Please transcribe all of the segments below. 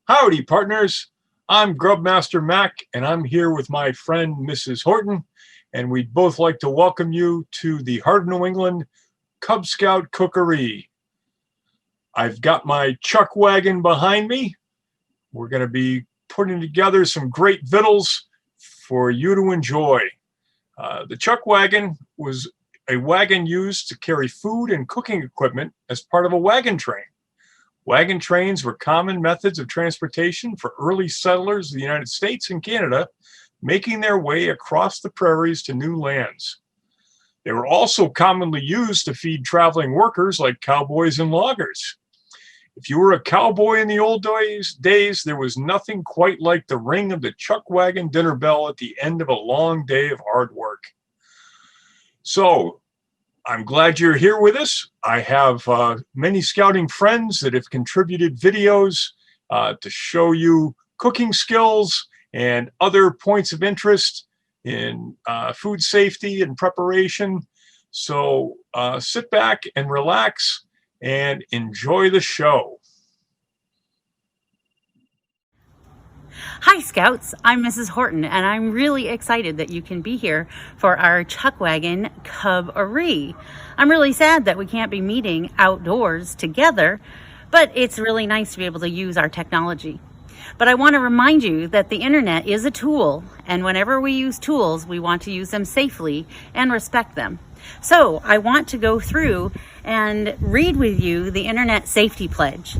Howdy, partners. I'm Grubmaster Mac, and I'm here with my friend Mrs. Horton, and we'd both like to welcome you to the Heart of New England Cub Scout Cook-o-Ree. I've got my Chuckwagon behind me. We're going to be putting together some great victuals for you to enjoy. The Chuckwagon was a wagon used to carry food and cooking equipment as part of a wagon train. Wagon trains were common methods of transportation for early settlers of the United States and Canada, making their way across the prairies to new lands. They were also commonly used to feed traveling workers like cowboys and loggers. If you were a cowboy in the old days, there was nothing quite like the ring of the Chuckwagon dinner bell at the end of a long day of hard work. So, I'm glad you're here with us. I have many scouting friends that have contributed videos to show you cooking skills and other points of interest in food safety and preparation. So sit back and relax and enjoy the show. Hi Scouts, I'm Mrs. Horton and I'm really excited that you can be here for our Chuckwagon Cook-o-Ree. I'm really sad that we can't be meeting outdoors together, but it's really nice to be able to use our technology. But I want to remind you that the internet is a tool, and whenever we use tools, we want to use them safely and respect them. So I want to go through and read with you the Internet Safety Pledge,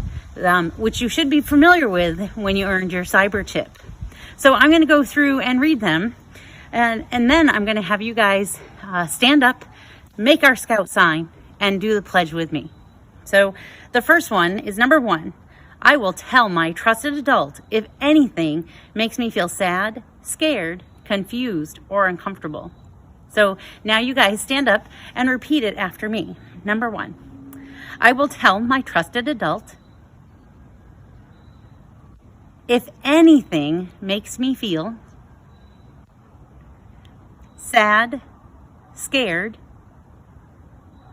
which you should be familiar with when you earned your cyber chip. So I'm going to go through and read them, and then I'm going to have you guys stand up, make our scout sign, and do the pledge with me. So the first one is number 1. I will tell my trusted adult if anything makes me feel sad, scared, confused, or uncomfortable. So now you guys stand up and repeat it after me. Number 1. I will tell my trusted adult if anything makes me feel sad, scared,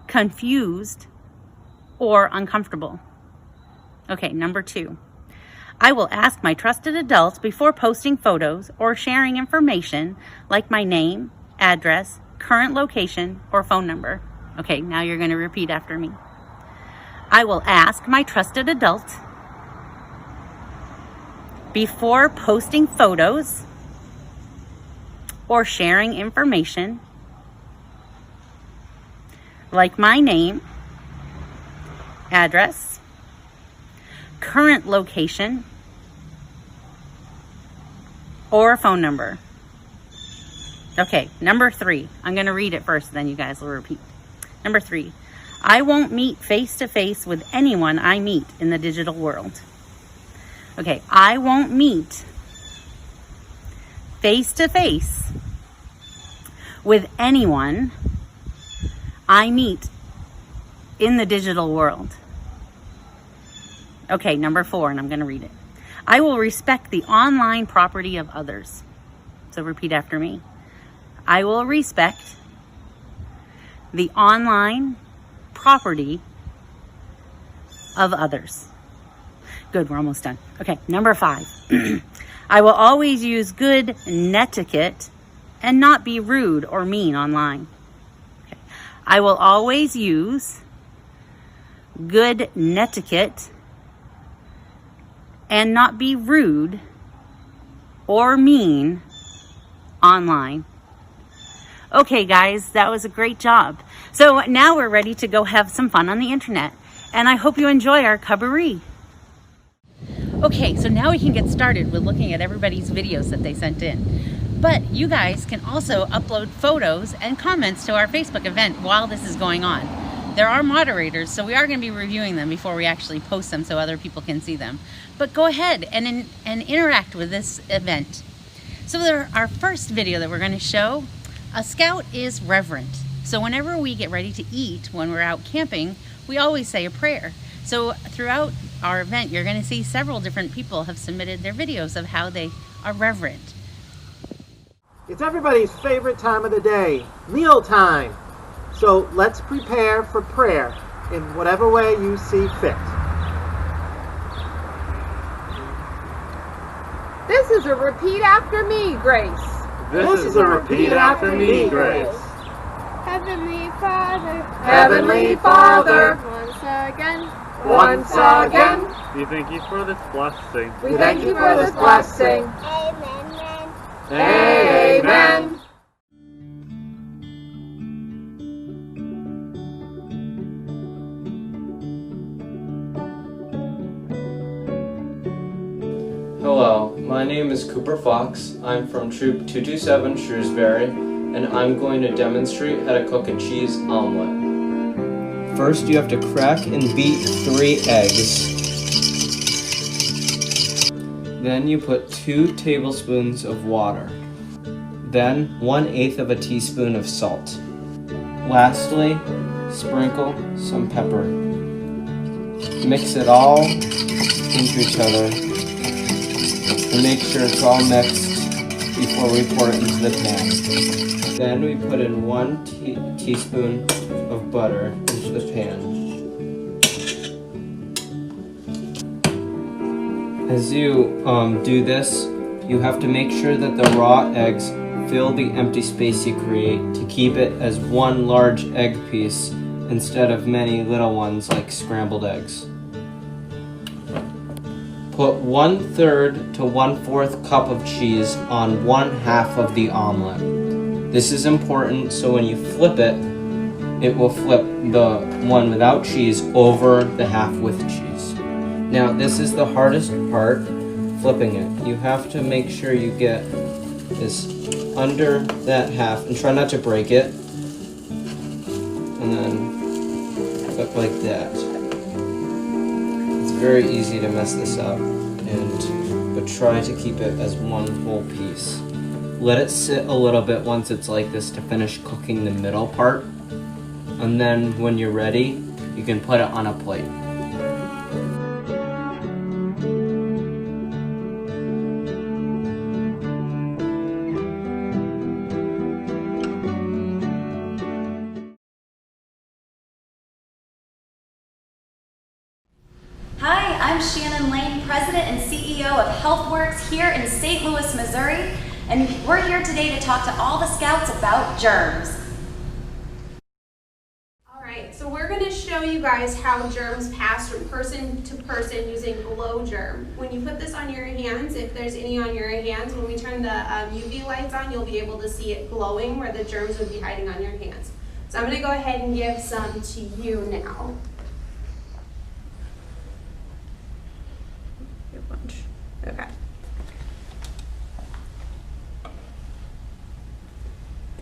confused, or uncomfortable. Okay, number 2. I will ask my trusted adults before posting photos or sharing information like my name, address, current location, or phone number. Okay, now you're going to repeat after me. I will ask my trusted adult before posting photos or sharing information like my name, address, current location, or phone number. Okay, number 3. I'm going to read it first, then you guys will repeat. Number 3. I won't meet face-to-face with anyone I meet in the digital world. Okay, I won't meet face-to-face with anyone I meet in the digital world. Okay, number 4, and I'm going to read it. I will respect the online property of others. So repeat after me. I will respect the online property of others. Good, we're almost done. Okay, number 5. I will always use good netiquette and not be rude or mean online. Okay. I will always use good netiquette and not be rude or mean online. Okay guys, that was a great job. So now we're ready to go have some fun on the internet, and I hope you enjoy our Cook-o-Ree. Okay, so now we can get started with looking at everybody's videos that they sent in. But you guys can also upload photos and comments to our Facebook event while this is going on. There are moderators, so we are going to be reviewing them before we actually post them so other people can see them. But go ahead and interact with this event. So our first video that we're going to show, a scout is reverent. So whenever we get ready to eat when we're out camping, we always say a prayer. So throughout our event, you're going to see several different people have submitted their videos of how they are reverent. It's everybody's favorite time of the day, meal time. So let's prepare for prayer in whatever way you see fit. is a repeat after me, Grace. This is a repeat after me, Grace. Heavenly Father, Heavenly Father, once again, we thank you for this blessing. We thank you for this blessing. amen. Amen. Hello, my name is Cooper Fox. I'm from Troop 227 Shrewsbury, and I'm going to demonstrate how to cook a cheese omelet. First, you have to crack and beat 3 eggs. Then you put 2 tablespoons of water. Then 1/8 of a teaspoon of salt. Lastly, sprinkle some pepper. Mix it all into each other and make sure it's all mixed before we pour it into the pan. Then we put in 1 teaspoon of butter into the pan. As you do this, you have to make sure that the raw eggs fill the empty space you create to keep it as one large egg piece instead of many little ones like scrambled eggs. Put 1/3 to 1/4 cup of cheese on 1/2 of the omelet. This is important so when you flip it, it will flip the one without cheese over the half with cheese. Now this is the hardest part, flipping it. You have to make sure you get this under that half and try not to break it. And then flip like that. It's very easy to mess this up, but try to keep it as one whole piece. Let it sit a little bit once it's like this to finish cooking the middle part. And then when you're ready, you can put it on a plate. Hi, I'm Shannon Lane, President and CEO of HealthWorks here in St. Louis, Missouri, and we're here today to talk to all the scouts about germs. Alright, so we're going to show you guys how germs pass from person to person using glow germ. When you put this on your hands, if there's any on your hands, when we turn the UV lights on, you'll be able to see it glowing where the germs would be hiding on your hands. So I'm going to go ahead and give some to you now. Okay.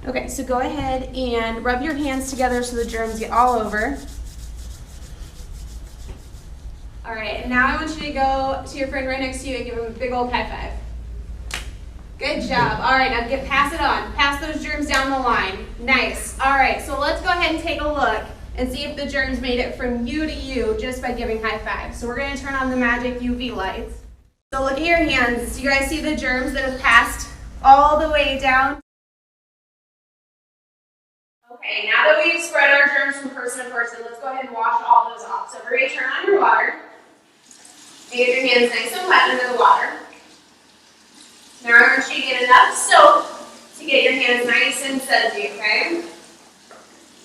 Okay, so go ahead and rub your hands together so the germs get all over. All right, and now I want you to go to your friend right next to you and give him a big old high five. Good job. All right, now pass it on. Pass those germs down the line. Nice. All right, so let's go ahead and take a look and see if the germs made it from you to you just by giving high fives. So we're going to turn on the magic UV lights. So look at your hands. Do you guys see the germs that have passed all the way down? Okay, now that we've spread our germs from person to person, let's go ahead and wash all those off. So everybody turn on your water and get your hands nice and wet under the water. Now I want you to get enough soap to get your hands nice and sudsy, okay?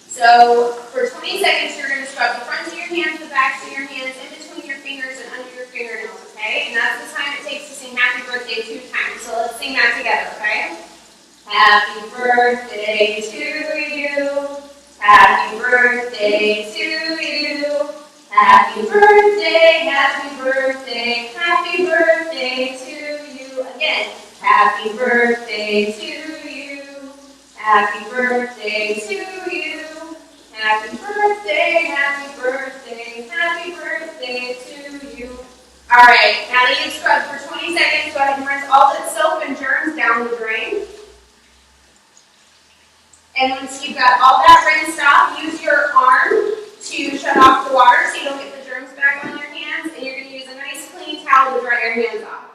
So for 20 seconds, you're going to scrub the fronts of your hands, the backs of your hands, in between your fingers and under your fingernails, okay? And that's the time it takes to sing Happy Birthday 2 times. So let's sing that together, okay? Happy birthday to you. Happy birthday to you. Happy birthday, happy birthday, happy birthday to you. Again, happy birthday to you. Happy birthday to you. Happy birthday, happy birthday, happy birthday to you. All right, now that you've scrubbed for 20 seconds, go ahead and rinse all that soap and germs down the drain. And once you've got all that rinsed off, use your arm to shut off the water so you don't get the germs back on your hands. And you're going to use a nice clean towel to dry your hands off.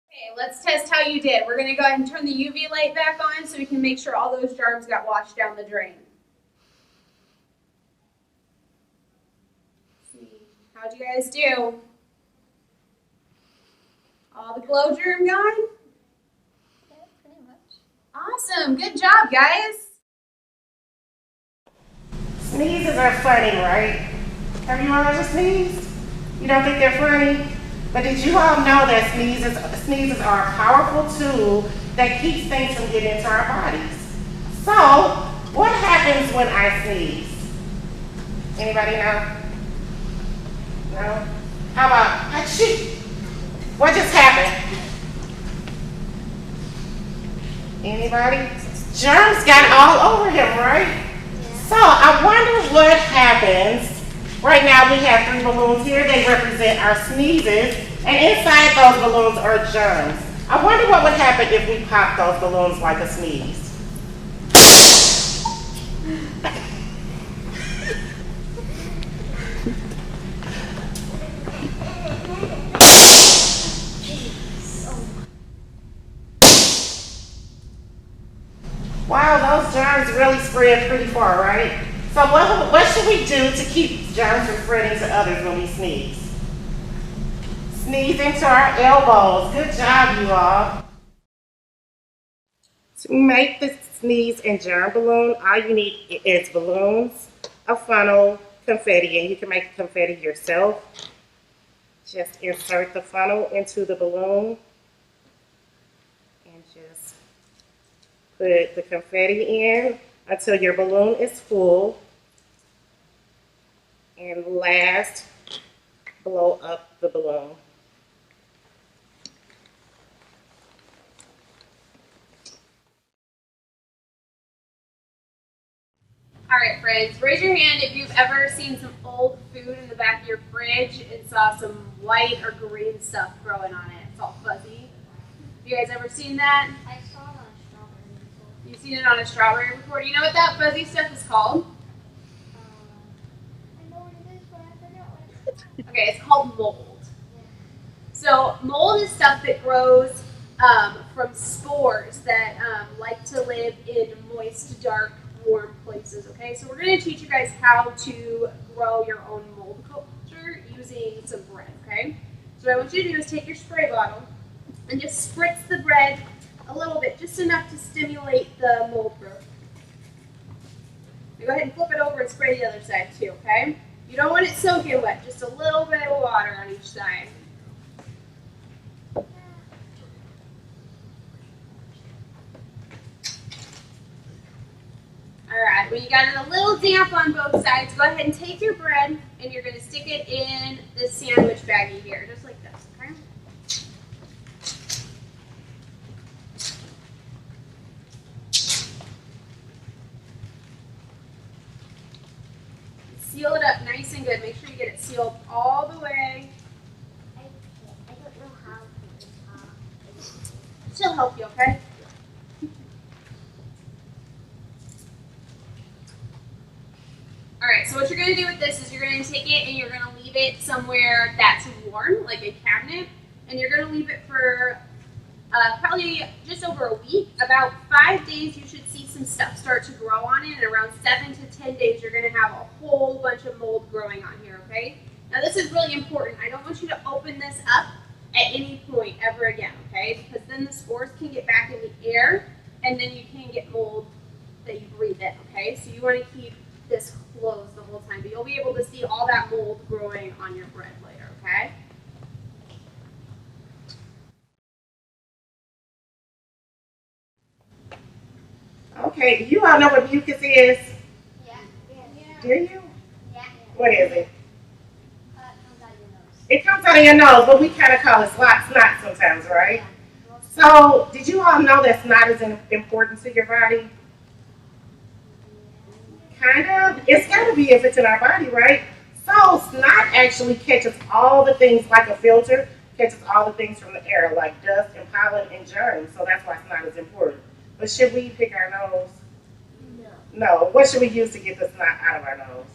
Okay, let's test how you did. We're going to go ahead and turn the UV light back on so we can make sure all those germs got washed down the drain. Let's see. How'd you guys do? All the glow germ gone? Yeah, pretty much. Awesome. Good job, guys. Sneezes are funny, right? Have you all ever sneezed? You don't think they're funny? But did you all know that sneezes are a powerful tool that keeps things from getting into our bodies? So, what happens when I sneeze? Anybody know? No? How about achoo? What just happened? Anybody? Germs got all over him, right? Yeah. So I wonder what happens. Right now we have 3 balloons here. They represent our sneezes. And inside those balloons are germs. I wonder what would happen if we pop those balloons like a sneeze. Wow, those germs really spread pretty far, right? So what should we do to keep germs from spreading to others when we sneeze? Sneeze into our elbows. Good job, you all. To make the sneeze and germ balloon, all you need is balloons, a funnel, confetti, and you can make the confetti yourself. Just insert the funnel into the balloon and just put the confetti in until your balloon is full. And last, blow up the balloon. All right, friends, raise your hand if you've ever seen some old food in the back of your fridge and saw some white or green stuff growing on it. It's all fuzzy. Have you guys ever seen that? I saw it on a strawberry before. You've seen it on a strawberry before. Do you know what that fuzzy stuff is called? I know what it is, but I forgot what it's called. Okay, it's called mold. So mold is stuff that grows from spores that like to live in moist, dark, warm places, okay? So we're going to teach you guys how to grow your own mold culture using some bread, okay? So what I want you to do is take your spray bottle and just spritz the bread a little bit, just enough to stimulate the mold growth. Now go ahead and flip it over and spray the other side too, okay? You don't want it soaking wet, just a little bit of water on each side. Alright, when you got it a little damp on both sides, go ahead and take your bread and you're going to stick it in this sandwich baggie here, just like this, okay? Seal it up nice and good. Make sure you get it sealed all the way. I don't know how to. She'll help you, okay? Alright, so what you're going to do with this is you're going to take it and you're going to leave it somewhere that's warm, like a cabinet, and you're going to leave it for probably just over a week. About 5 days you should see some stuff start to grow on it, and around 7 to 10 days you're going to have a whole bunch of mold growing on here, okay? Now this is really important. I don't want you to open this up at any point ever again, okay? Because then the spores can get back in the air, and then you can get mold that you breathe in, okay? So you want to keep this closed the whole time, but you'll be able to see all that mold growing on your bread later, okay? Okay, you all know what mucus is? Yeah. Do you? Yeah. What is it? Comes out of your nose. It comes out of your nose, but we kind of call it snot sometimes, right? Yeah. So, did you all know that snot is important to your body? Kind of. It's got to be if it's in our body, right? So, snot actually catches all the things like a filter, catches all the things from the air, like dust and pollen and germs. So that's why snot is important. But should we pick our nose? No. What should we use to get the snot out of our nose?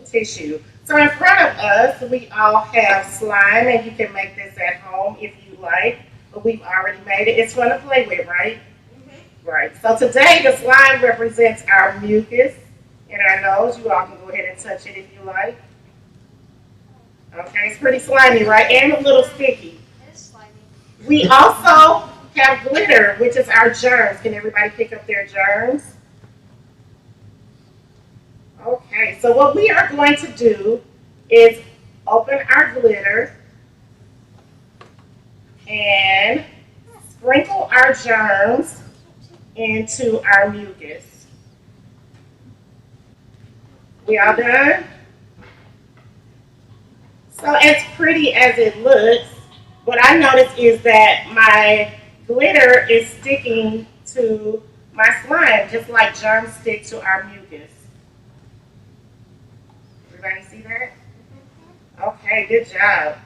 Tissue. So in front of us, we all have slime, and you can make this at home if you like. But we've already made it. It's fun to play with, right? Mm-hmm. Right. So today, the slime represents our mucus in our nose. You all can go ahead and touch it if you like. Okay, it's pretty slimy, right? And a little sticky. It's slimy. We also have glitter, which is our germs. Can everybody pick up their germs? Okay, so what we are going to do is open our glitter and sprinkle our germs into our mucus. We all done? So as pretty as it looks, what I noticed is that my glitter is sticking to my slime, just like germs stick to our mucus. Everybody see that? Okay, good job.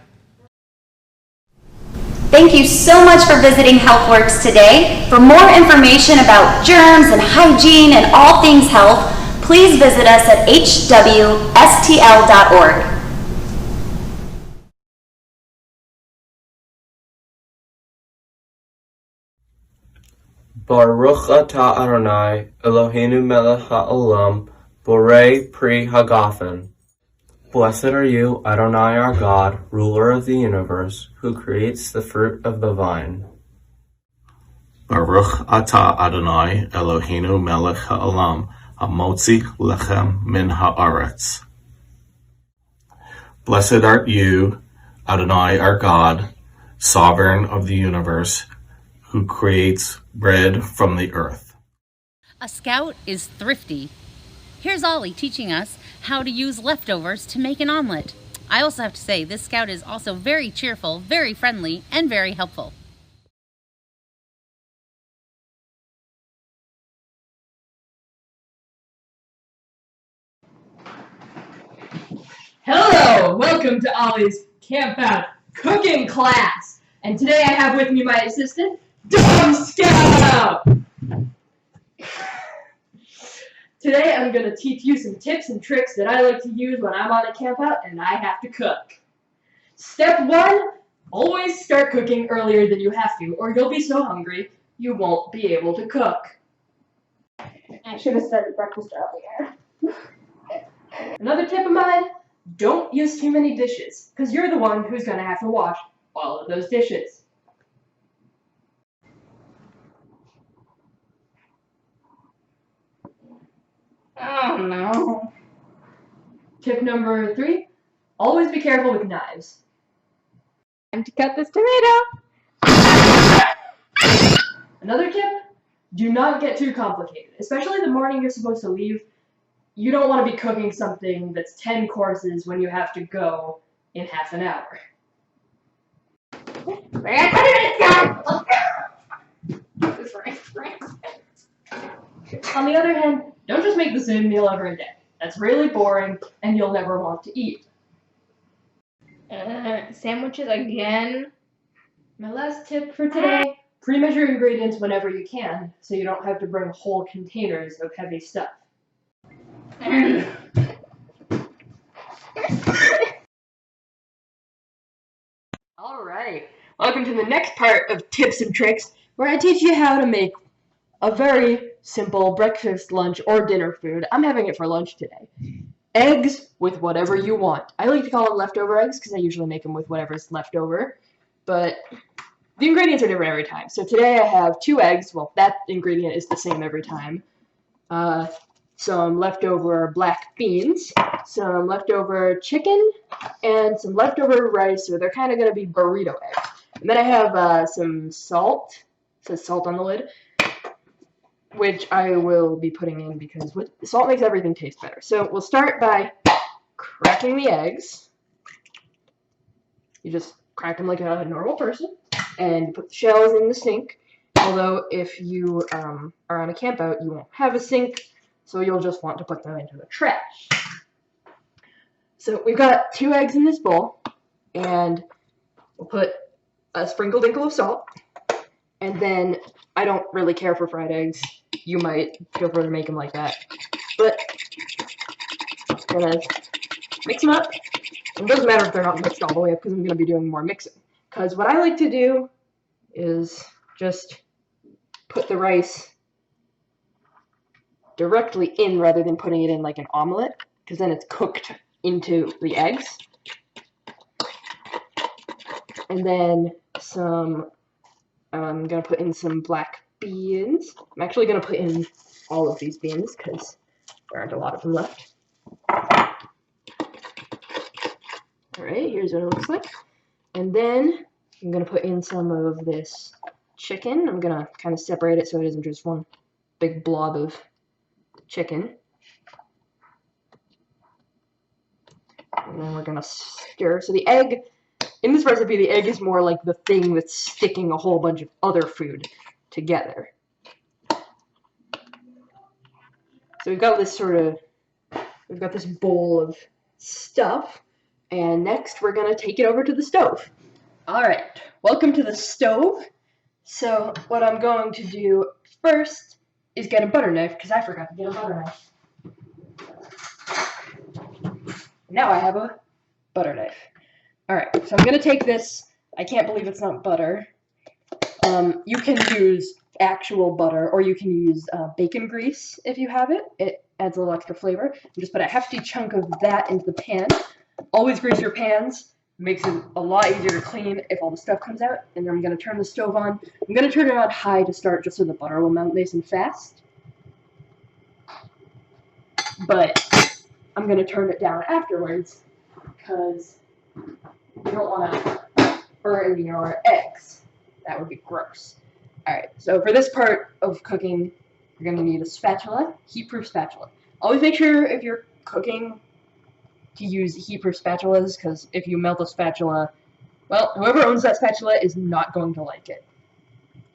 Thank you so much for visiting HealthWorks today. For more information about germs and hygiene and all things health, please visit us at hwstl.org. Baruch atah Adonai, Eloheinu melech ha'olam, borei pri hagafen. Blessed are you, Adonai our God, ruler of the universe, who creates the fruit of the vine. Baruch atah Adonai, Eloheinu melech ha'olam, hamotzi lechem min ha'aretz. Blessed art you, Adonai our God, sovereign of the universe, who creates bread from the earth. A scout is thrifty. Here's Ollie teaching us how to use leftovers to make an omelet. I also have to say, this scout is also very cheerful, very friendly, and very helpful. Hello, welcome to Ollie's Campout cooking class. And today I have with me my assistant, Cub Scout. Today I'm going to teach you some tips and tricks that I like to use when I'm on a campout and I have to cook. Step 1, always start cooking earlier than you have to, or you'll be so hungry you won't be able to cook. I should have started breakfast earlier. Another tip of mine, don't use too many dishes, because you're the one who's going to have to wash all of those dishes. Oh no. Tip number 3, always be careful with knives. Time to cut this tomato. Another tip, do not get too complicated, especially the morning you're supposed to leave. You don't want to be cooking something that's 10 courses when you have to go in half an hour. On the other hand, don't just make the same meal every day. That's really boring and you'll never want to eat. Sandwiches again. My last tip for today, pre-measure ingredients whenever you can so you don't have to bring whole containers of heavy stuff. Alright, welcome to the next part of Tips and Tricks, where I teach you how to make a very simple breakfast, lunch, or dinner food. I'm having it for lunch today. Eggs with whatever you want. I like to call them leftover eggs because I usually make them with whatever's left over, but the ingredients are different every time. So today I have 2 eggs. Well, that ingredient is the same every time. Some leftover black beans, some leftover chicken, and some leftover rice, so they're kind of going to be burrito eggs. And then I have some salt, it says salt on the lid, which I will be putting in because salt makes everything taste better. So we'll start by cracking the eggs. You just crack them like a normal person, and put the shells in the sink. Although if you are on a campout, you won't have a sink, so you'll just want to put them into the trash. So we've got 2 eggs in this bowl, and we'll put a sprinkle-dinkle of salt, and then I don't really care for fried eggs. You might feel free to make them like that, but I'm gonna mix them up. It doesn't matter if they're not mixed all the way up because I'm gonna be doing more mixing. Because what I like to do is just put the rice directly in rather than putting it in like an omelet, because then it's cooked into the eggs. And then some I'm gonna put in some black beans. I'm actually gonna put in all of these beans because there aren't a lot of them left. Alright, here's what it looks like. And then I'm gonna put in some of this chicken. I'm gonna kind of separate it so it isn't just one big blob of chicken. And then we're gonna stir. So the egg, in this recipe, the egg is more like the thing that's sticking a whole bunch of other food together. So we've got this we've got this bowl of stuff, and next we're gonna take it over to the stove. Alright, welcome to the stove. So what I'm going to do first is get a butter knife, because I forgot to get a butter knife. Now I have a butter knife. Alright, so I'm going to take this. I can't believe it's not butter. You can use actual butter, or you can use bacon grease if you have it. It adds a little extra flavor. You just put a hefty chunk of that into the pan. Always grease your pans. Makes it a lot easier to clean if all the stuff comes out. And then I'm going to turn the stove on. I'm going to turn it on high to start just so the butter will melt nice and fast. But I'm going to turn it down afterwards because you don't want to burn your eggs. That would be gross. Alright, so for this part of cooking, you're going to need a spatula, heat-proof spatula. Always make sure if you're cooking to use heat-proof spatulas, because if you melt a spatula, well, whoever owns that spatula is not going to like it.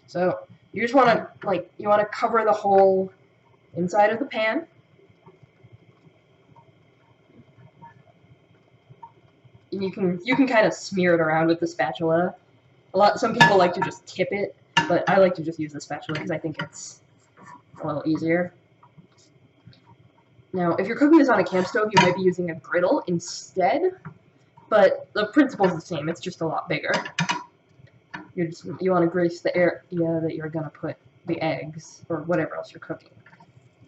So you just want to, you want to cover the whole inside of the pan. And you can kind of smear it around with the spatula. Some people like to just tip it, but I like to just use the spatula because I think it's a little easier. Now, if you're cooking this on a camp stove, you might be using a griddle instead, but the principle is the same. It's just a lot bigger. You want to grease the area that you're gonna put the eggs or whatever else you're cooking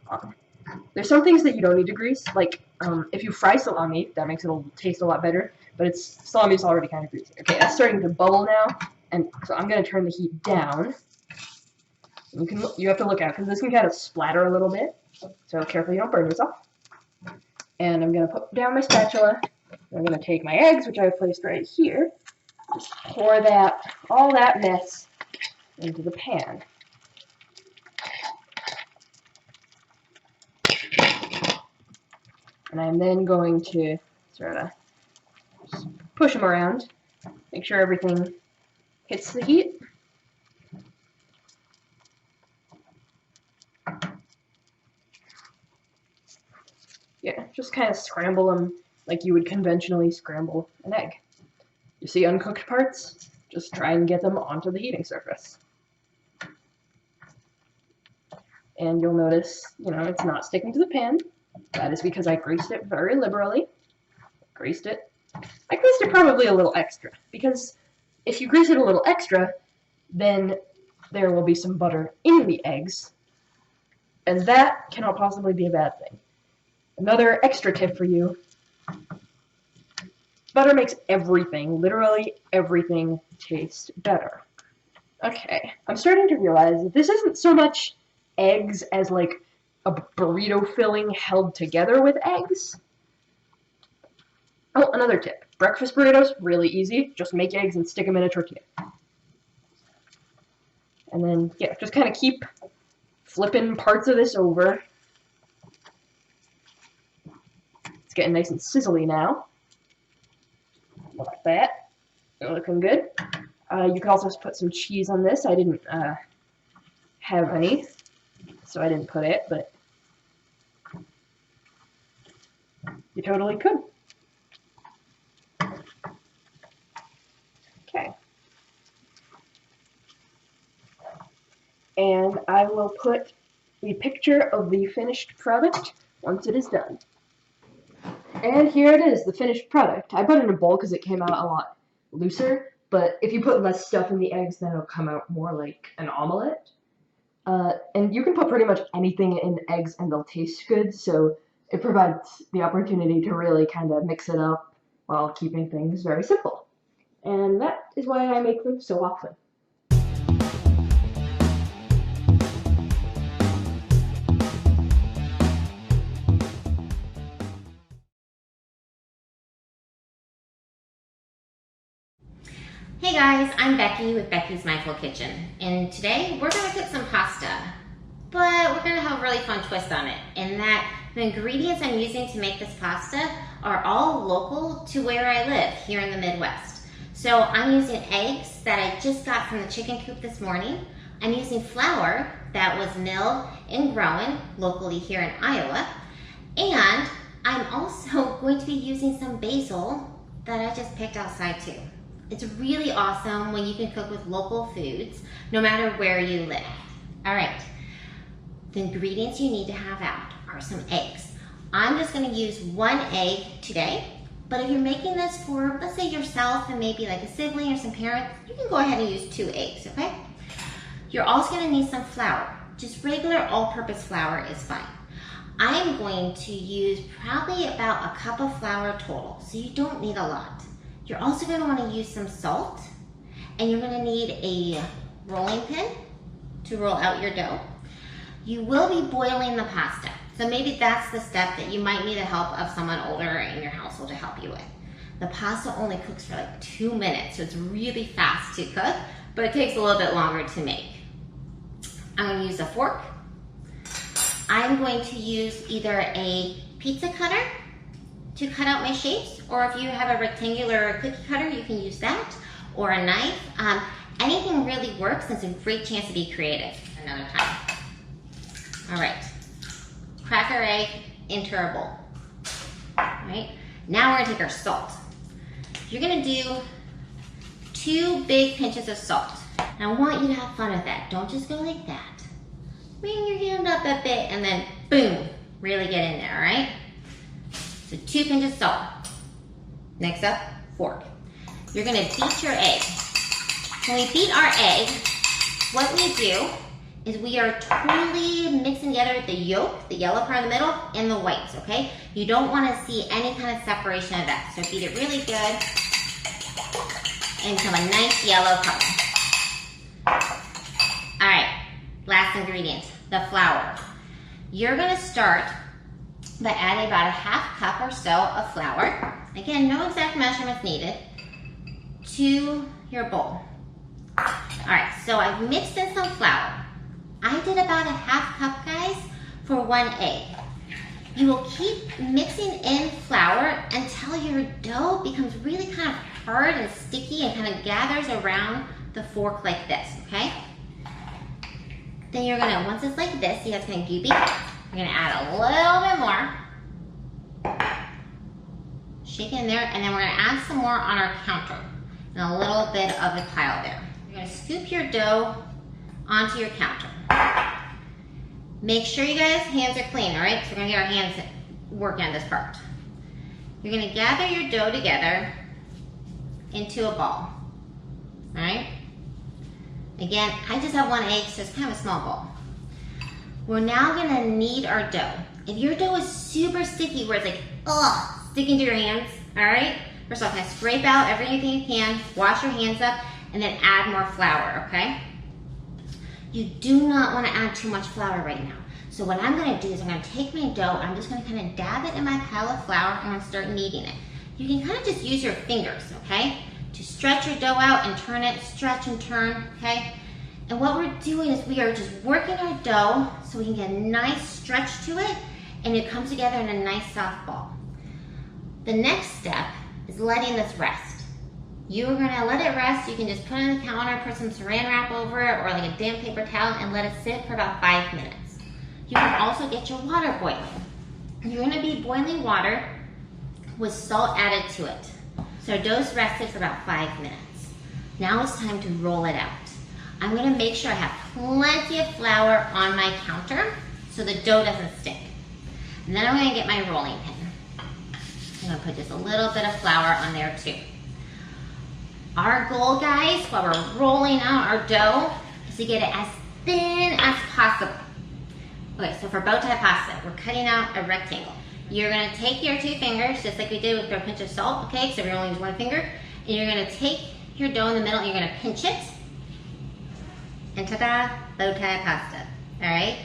on. There's some things that you don't need to grease, like if you fry salami, that makes it taste a lot better, but salami's already kind of greasy. Okay, that's starting to bubble now, and so I'm gonna turn the heat down. You have to look out because this can kind of splatter a little bit, so careful you don't burn yourself. And I'm gonna put down my spatula. I'm gonna take my eggs, which I've placed right here, just pour all that mess into the pan. And I'm then going to sort of just push them around, make sure everything hits the heat. Yeah, just kind of scramble them like you would conventionally scramble an egg. You see uncooked parts? Just try and get them onto the heating surface. And you'll notice, it's not sticking to the pan. That is because I greased it very liberally. I greased it probably a little extra, because if you grease it a little extra, then there will be some butter in the eggs, and that cannot possibly be a bad thing. Another extra tip for you: butter makes everything, literally everything, taste better. Okay, I'm starting to realize that this isn't so much eggs as like a burrito filling held together with eggs. Oh, another tip. Breakfast burritos, really easy. Just make eggs and stick them in a tortilla. And then, yeah, just kind of keep flipping parts of this over. It's getting nice and sizzly now. Like that. Looking good. You can also put some cheese on this. I didn't have any, so I didn't put it, but you totally could. Okay. And I will put the picture of the finished product once it is done. And here it is, the finished product. I put it in a bowl because it came out a lot looser, but if you put less stuff in the eggs, then it'll come out more like an omelet. And you can put pretty much anything in eggs and they'll taste good, so it provides the opportunity to really kind of mix it up while keeping things very simple. And that is why I make them so often. Hey guys, I'm Becky with Becky's Mindful Kitchen, and today we're going to cook some pasta, but we're going to have a really fun twist on it, in that the ingredients I'm using to make this pasta are all local to where I live here in the Midwest. So I'm using eggs that I just got from the chicken coop this morning. I'm using flour that was milled and grown locally here in Iowa, and I'm also going to be using some basil that I just picked outside too. It's really awesome when you can cook with local foods, no matter where you live. All right, the ingredients you need to have out are some eggs. I'm just gonna use 1 egg today, but if you're making this for, let's say yourself and maybe like a sibling or some parents, you can go ahead and use 2 eggs, okay? You're also gonna need some flour. Just regular all-purpose flour is fine. I'm going to use probably about a cup of flour total, so you don't need a lot. You're also going to want to use some salt, and you're going to need a rolling pin to roll out your dough. You will be boiling the pasta, so maybe that's the step that you might need the help of someone older in your household to help you with. The pasta only cooks for like 2 minutes, so it's really fast to cook, but it takes a little bit longer to make. I'm going to use a fork. I'm going to use either a pizza cutter to cut out my shapes, or if you have a rectangular cookie cutter, you can use that, or a knife. Anything really works, and it's a great chance to be creative another time. All right, cracker egg into our bowl. All right, now we're gonna take our salt. You're gonna do 2 big pinches of salt. And I want you to have fun with that. Don't just go like that. Bring your hand up a bit and then boom, really get in there, all right? So 2 pinches of salt. Next up, fork. You're gonna beat your egg. When we beat our egg, what we do is we are totally mixing together the yolk, the yellow part in the middle, and the whites, okay? You don't wanna see any kind of separation of that. So beat it really good and become a nice yellow color. All right, last ingredient, the flour. You're gonna start by adding about a 1/2 cup or so of flour. Again, no exact measurements needed, to your bowl. All right, so I've mixed in some flour. I did about a 1/2 cup, guys, for 1 egg. You will keep mixing in flour until your dough becomes really kind of hard and sticky and kind of gathers around the fork like this, okay? Then you're gonna, once it's like this, see how it's kind of goopy? You're gonna add a little bit more. Shake it in there, and then we're gonna add some more on our counter. And a little bit of a pile there. You're gonna scoop your dough onto your counter. Make sure you guys' hands are clean, all right? So we're gonna get our hands working on this part. You're gonna gather your dough together into a ball, all right? Again, I just have 1 egg, so it's kind of a small ball. We're now gonna knead our dough. If your dough is super sticky, where it's like, ugh, sticking to your hands, all right? First off, kind of scrape out everything you can, wash your hands up, and then add more flour, okay? You do not wanna add too much flour right now. So what I'm gonna do is I'm gonna take my dough, I'm just gonna kind of dab it in my pile of flour, and I'm gonna start kneading it. You can kind of just use your fingers, okay? To stretch your dough out and turn it, stretch and turn, okay? And what we're doing is we are just working our dough so we can get a nice stretch to it, and it comes together in a nice soft ball. The next step is letting this rest. You're gonna let it rest. You can just put it on the counter, put some saran wrap over it, or like a damp paper towel, and let it sit for about 5 minutes. You can also get your water boiling. You're gonna be boiling water with salt added to it. So our dough's rested for about 5 minutes. Now it's time to roll it out. I'm gonna make sure I have plenty of flour on my counter so the dough doesn't stick. And then I'm gonna get my rolling pin. I'm gonna put just a little bit of flour on there too. Our goal, guys, while we're rolling out our dough, is to get it as thin as possible. Okay, so for bow tie pasta, we're cutting out a rectangle. You're gonna take your 2 fingers, just like we did with our pinch of salt, okay, so we only use 1 finger, and you're gonna take your dough in the middle and you're gonna pinch it, and ta-da, bow tie pasta, all right?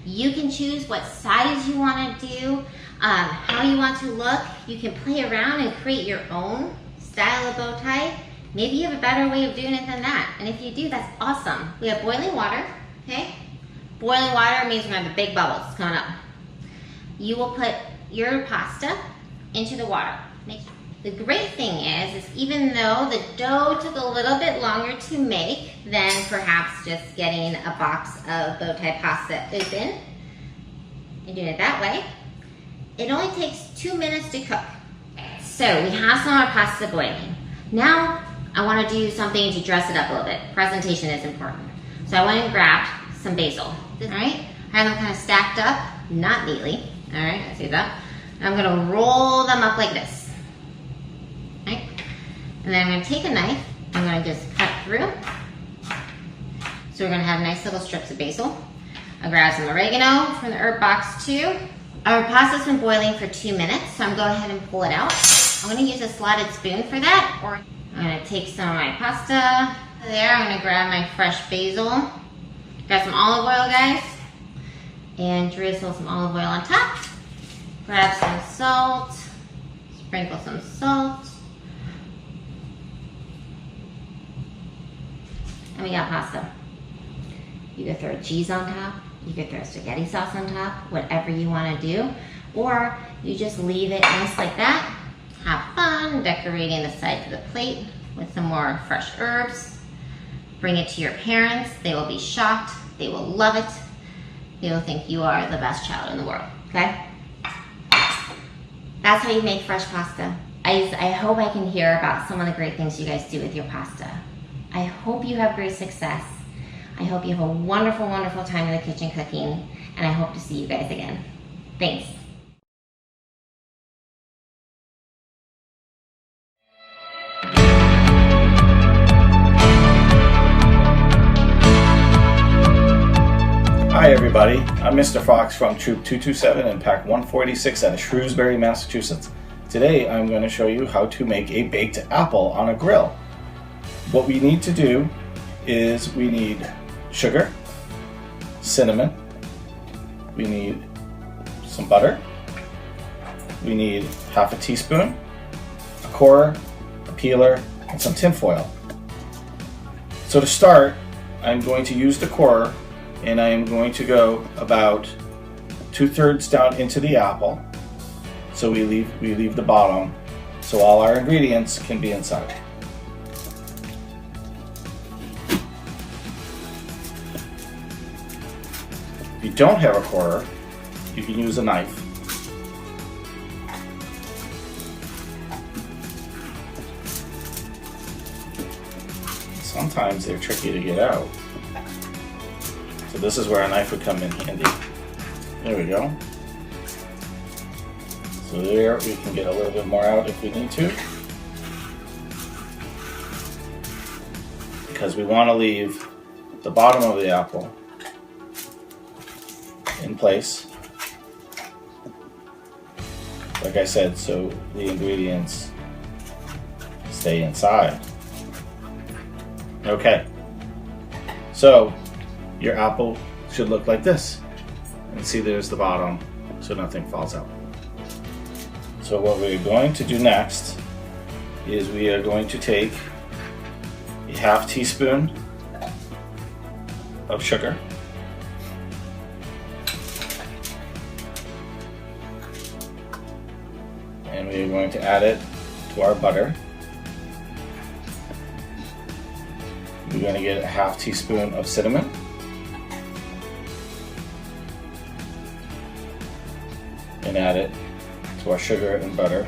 You can choose what size you wanna do, how you want to look. You can play around and create your own style of bow tie. Maybe you have a better way of doing it than that. And if you do, that's awesome. We have boiling water, okay? Boiling water means we're gonna have the big bubbles coming up. You will put your pasta into the water. The great thing is even though the dough took a little bit longer to make than perhaps just getting a box of bow tie pasta open and doing it that way, it only takes 2 minutes to cook. So we have some of our pasta boiling. Now I want to do something to dress it up a little bit. Presentation is important. So I went and grabbed some basil. All right, I have them kind of stacked up, not neatly. All right, I see that. I'm gonna roll them up like this. All right, and then I'm gonna take a knife. I'm gonna just cut through. So we're gonna have nice little strips of basil. I'll grab some oregano from the herb box too. Our pasta's been boiling for 2 minutes, so I'm gonna go ahead and pull it out. I'm gonna use a slotted spoon for that, or I'm gonna take some of my pasta. There, I'm gonna grab my fresh basil. Grab some olive oil, guys, and drizzle some olive oil on top. Grab some salt, sprinkle some salt. And we got pasta. You could throw cheese on top, you could throw spaghetti sauce on top, whatever you wanna do, or you just leave it nice like that. Have fun decorating the sides of the plate with some more fresh herbs. Bring it to your parents. They will be shocked. They will love it. They will think you are the best child in the world, okay? That's how you make fresh pasta. I hope I can hear about some of the great things you guys do with your pasta. I hope you have great success. I hope you have a wonderful, wonderful time in the kitchen cooking, and I hope to see you guys again. Thanks. Hi everybody, I'm Mr. Fox from Troop 227 and Pack 146 out of Shrewsbury, Massachusetts. Today I'm going to show you how to make a baked apple on a grill. What we need to do is we need sugar, cinnamon, we need some butter, we need half a teaspoon, a corer, a peeler, and some tin foil. So to start, I'm going to use the corer and I am going to go about 2/3 down into the apple, so we leave the bottom so all our ingredients can be inside. If you don't have a corer, you can use a knife. Sometimes they're tricky to get out. So this is where a knife would come in handy. There we go. So there, we can get a little bit more out if we need to. Because we want to leave the bottom of the apple in place. Like I said, so the ingredients stay inside. Okay. So your apple should look like this. And see, there's the bottom, so nothing falls out. So what we're going to do next is we are going to take a half teaspoon of sugar. And we are going to add it to our butter. We're going to get a half teaspoon of cinnamon. And add it to our sugar and butter.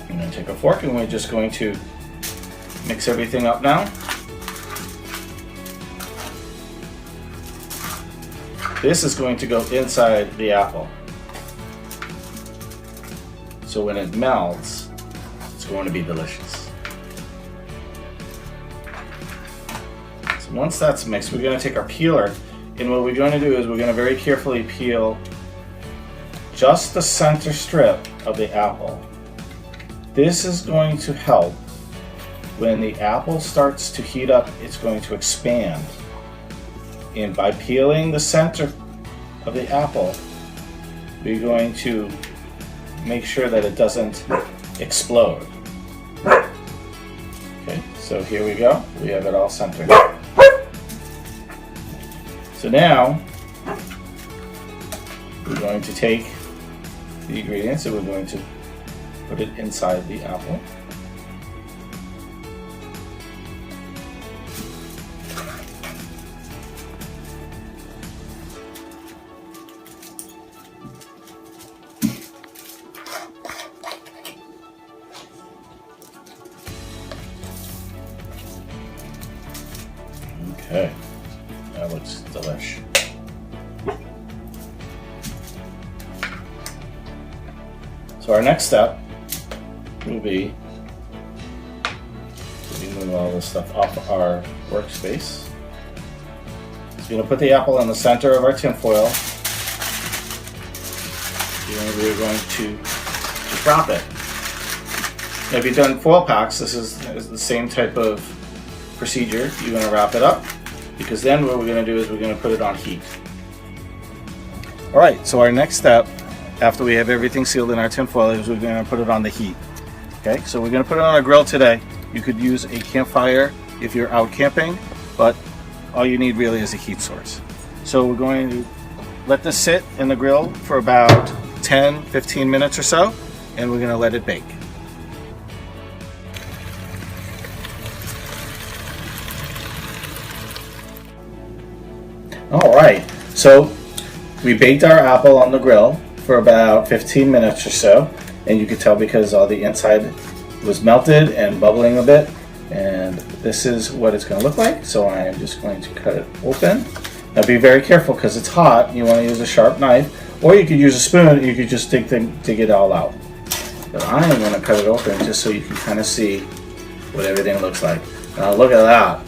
I'm going to take a fork and we're just going to mix everything up now. This is going to go inside the apple. So when it melts, it's going to be delicious. So once that's mixed, we're going to take our peeler. And what we're going to do is we're going to very carefully peel just the center strip of the apple. This is going to help when the apple starts to heat up, it's going to expand. And by peeling the center of the apple, we're going to make sure that it doesn't explode. Okay, so here we go. We have it all centered. So now we're going to take the ingredients and we're going to put it inside the apple. Okay, that looks delish. So our next step will be to remove all this stuff off our workspace. So we're going to put the apple in the center of our tin foil. And we're going to just wrap it. Now, if you've done foil packs, this is the same type of procedure. You're going to wrap it up, because then what we're going to do is we're going to put it on heat. Alright, so our next step after we have everything sealed in our tin foil is we're going to put it on the heat. Okay, so we're going to put it on a grill today. You could use a campfire if you're out camping, but all you need really is a heat source. So we're going to let this sit in the grill for about 10-15 minutes or so, and we're going to let it bake. Alright, so we baked our apple on the grill for about 15 minutes or so, and you could tell because all the inside was melted and bubbling a bit, and this is what it's going to look like. So I am just going to cut it open. Now be very careful because it's hot. You want to use a sharp knife, or you could use a spoon and you could just dig it all out. But I am going to cut it open just so you can kind of see what everything looks like. Now look at that.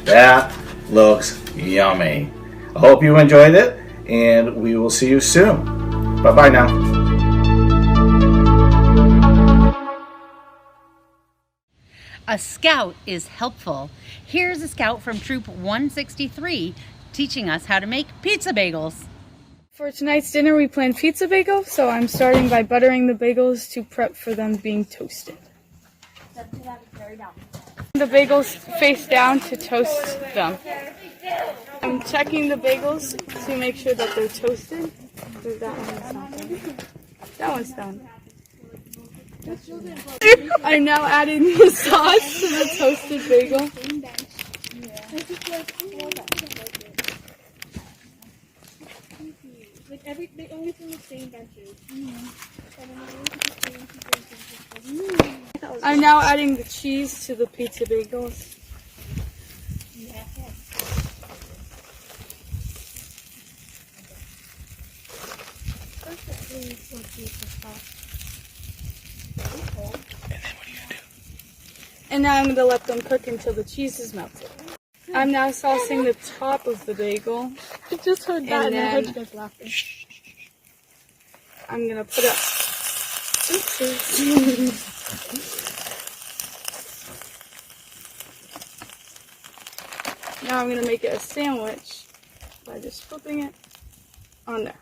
That looks yummy. I hope you enjoyed it, and we will see you soon. Bye-bye now. A scout is helpful. Here's a scout from Troop 163 teaching us how to make pizza bagels. For tonight's dinner, we planned pizza bagels, so I'm starting by buttering the bagels to prep for them being toasted. The bagels face down to toast them. I'm checking the bagels to make sure that they're toasted. That one's done. I'm now adding the sauce to the toasted bagel. They always on the same benches. I'm now adding the cheese to the pizza bagels. And now I'm going to let them cook until the cheese is melted. I'm now saucing the top of the bagel. I just heard that and I heard you guys laughing. I'm going to put it... Now I'm going to make it a sandwich by just flipping it on there.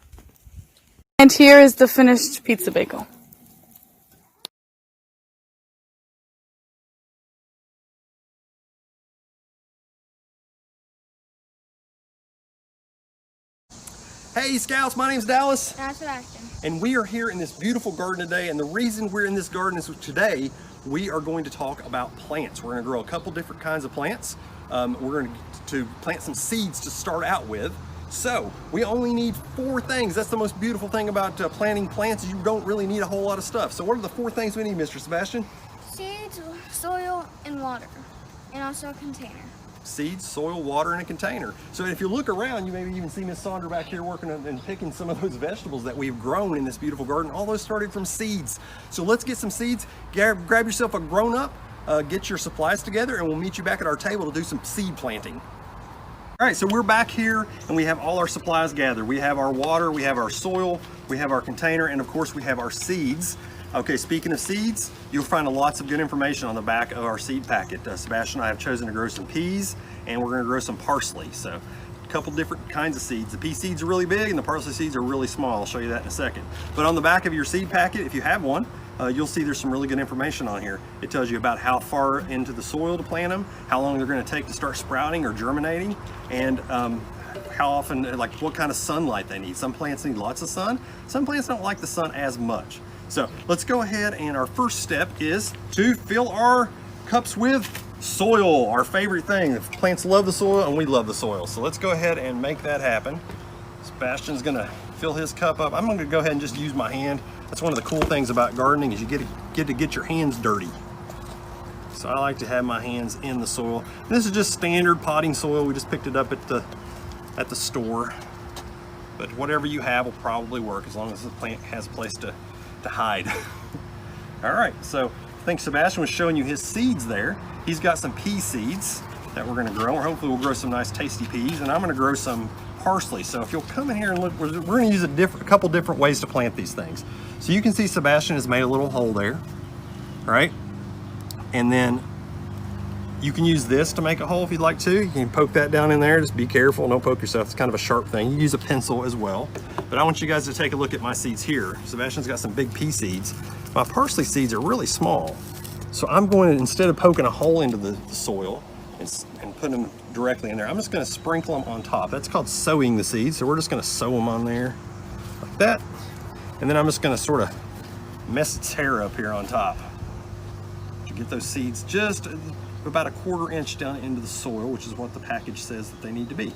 And here is the finished pizza bagel. Hey Scouts, my name's Dallas. That's Sebastian. And we are here in this beautiful garden today, and the reason we're in this garden is today we are going to talk about plants. We're going to grow a couple different kinds of plants. We're going to plant some seeds to start out with. So we only need 4 things. That's the most beautiful thing about planting plants, is you don't really need a whole lot of stuff. So what are the 4 things we need, Mr. Sebastian? Seeds, soil, and water, and also a container. Seeds, soil, water, and a container. So if you look around, you maybe even see Miss Sandra back here working and picking some of those vegetables that we've grown in this beautiful garden. All those started from seeds. So let's get some seeds. Grab yourself a grown-up, get your supplies together, and we'll meet you back at our table to do some seed planting. All right, so we're back here and we have all our supplies gathered. We have our water, we have our soil, we have our container, and of course we have our seeds. Okay, speaking of seeds, you'll find lots of good information on the back of our seed packet. Sebastian and I have chosen to grow some peas, and we're gonna grow some parsley. So a couple different kinds of seeds. The pea seeds are really big and the parsley seeds are really small. I'll show you that in a second. But on the back of your seed packet, if you have one, you'll see there's some really good information on here. It tells you about how far into the soil to plant them, how long they're going to take to start sprouting or germinating, and how often, like what kind of sunlight they need. Some plants need lots of sun. Some plants don't like the sun as much. So let's go ahead, and our first step is to fill our cups with soil, our favorite thing. The plants love the soil and we love the soil. So let's go ahead and make that happen. Sebastian's gonna fill his cup up. I'm gonna go ahead and just use my hand. That's one of the cool things about gardening is you get to get your hands dirty. So I like to have my hands in the soil. And this is just standard potting soil. We just picked it up at the store. But whatever you have will probably work as long as the plant has a place to hide. All right, so I think Sebastian was showing you his seeds there. He's got some pea seeds that we're gonna grow, or hopefully we'll grow some nice tasty peas, and I'm gonna grow some parsley. So if you'll come in here and look, we're gonna use a couple different ways to plant these things. So you can see Sebastian has made a little hole there, right? And then you can use this to make a hole if you'd like to. You can poke that down in there, just be careful, don't poke yourself. It's kind of a sharp thing. You use a pencil as well. But I want you guys to take a look at my seeds here. Sebastian's got some big pea seeds. My parsley seeds are really small. So I'm going to, instead of poking a hole into the soil and putting them directly in there, I'm just gonna sprinkle them on top. That's called sowing the seeds. So we're just gonna sow them on there like that. And then I'm just gonna sort of mess its hair up here on top to get those seeds just about a 1/4 inch down into the soil, which is what the package says that they need to be.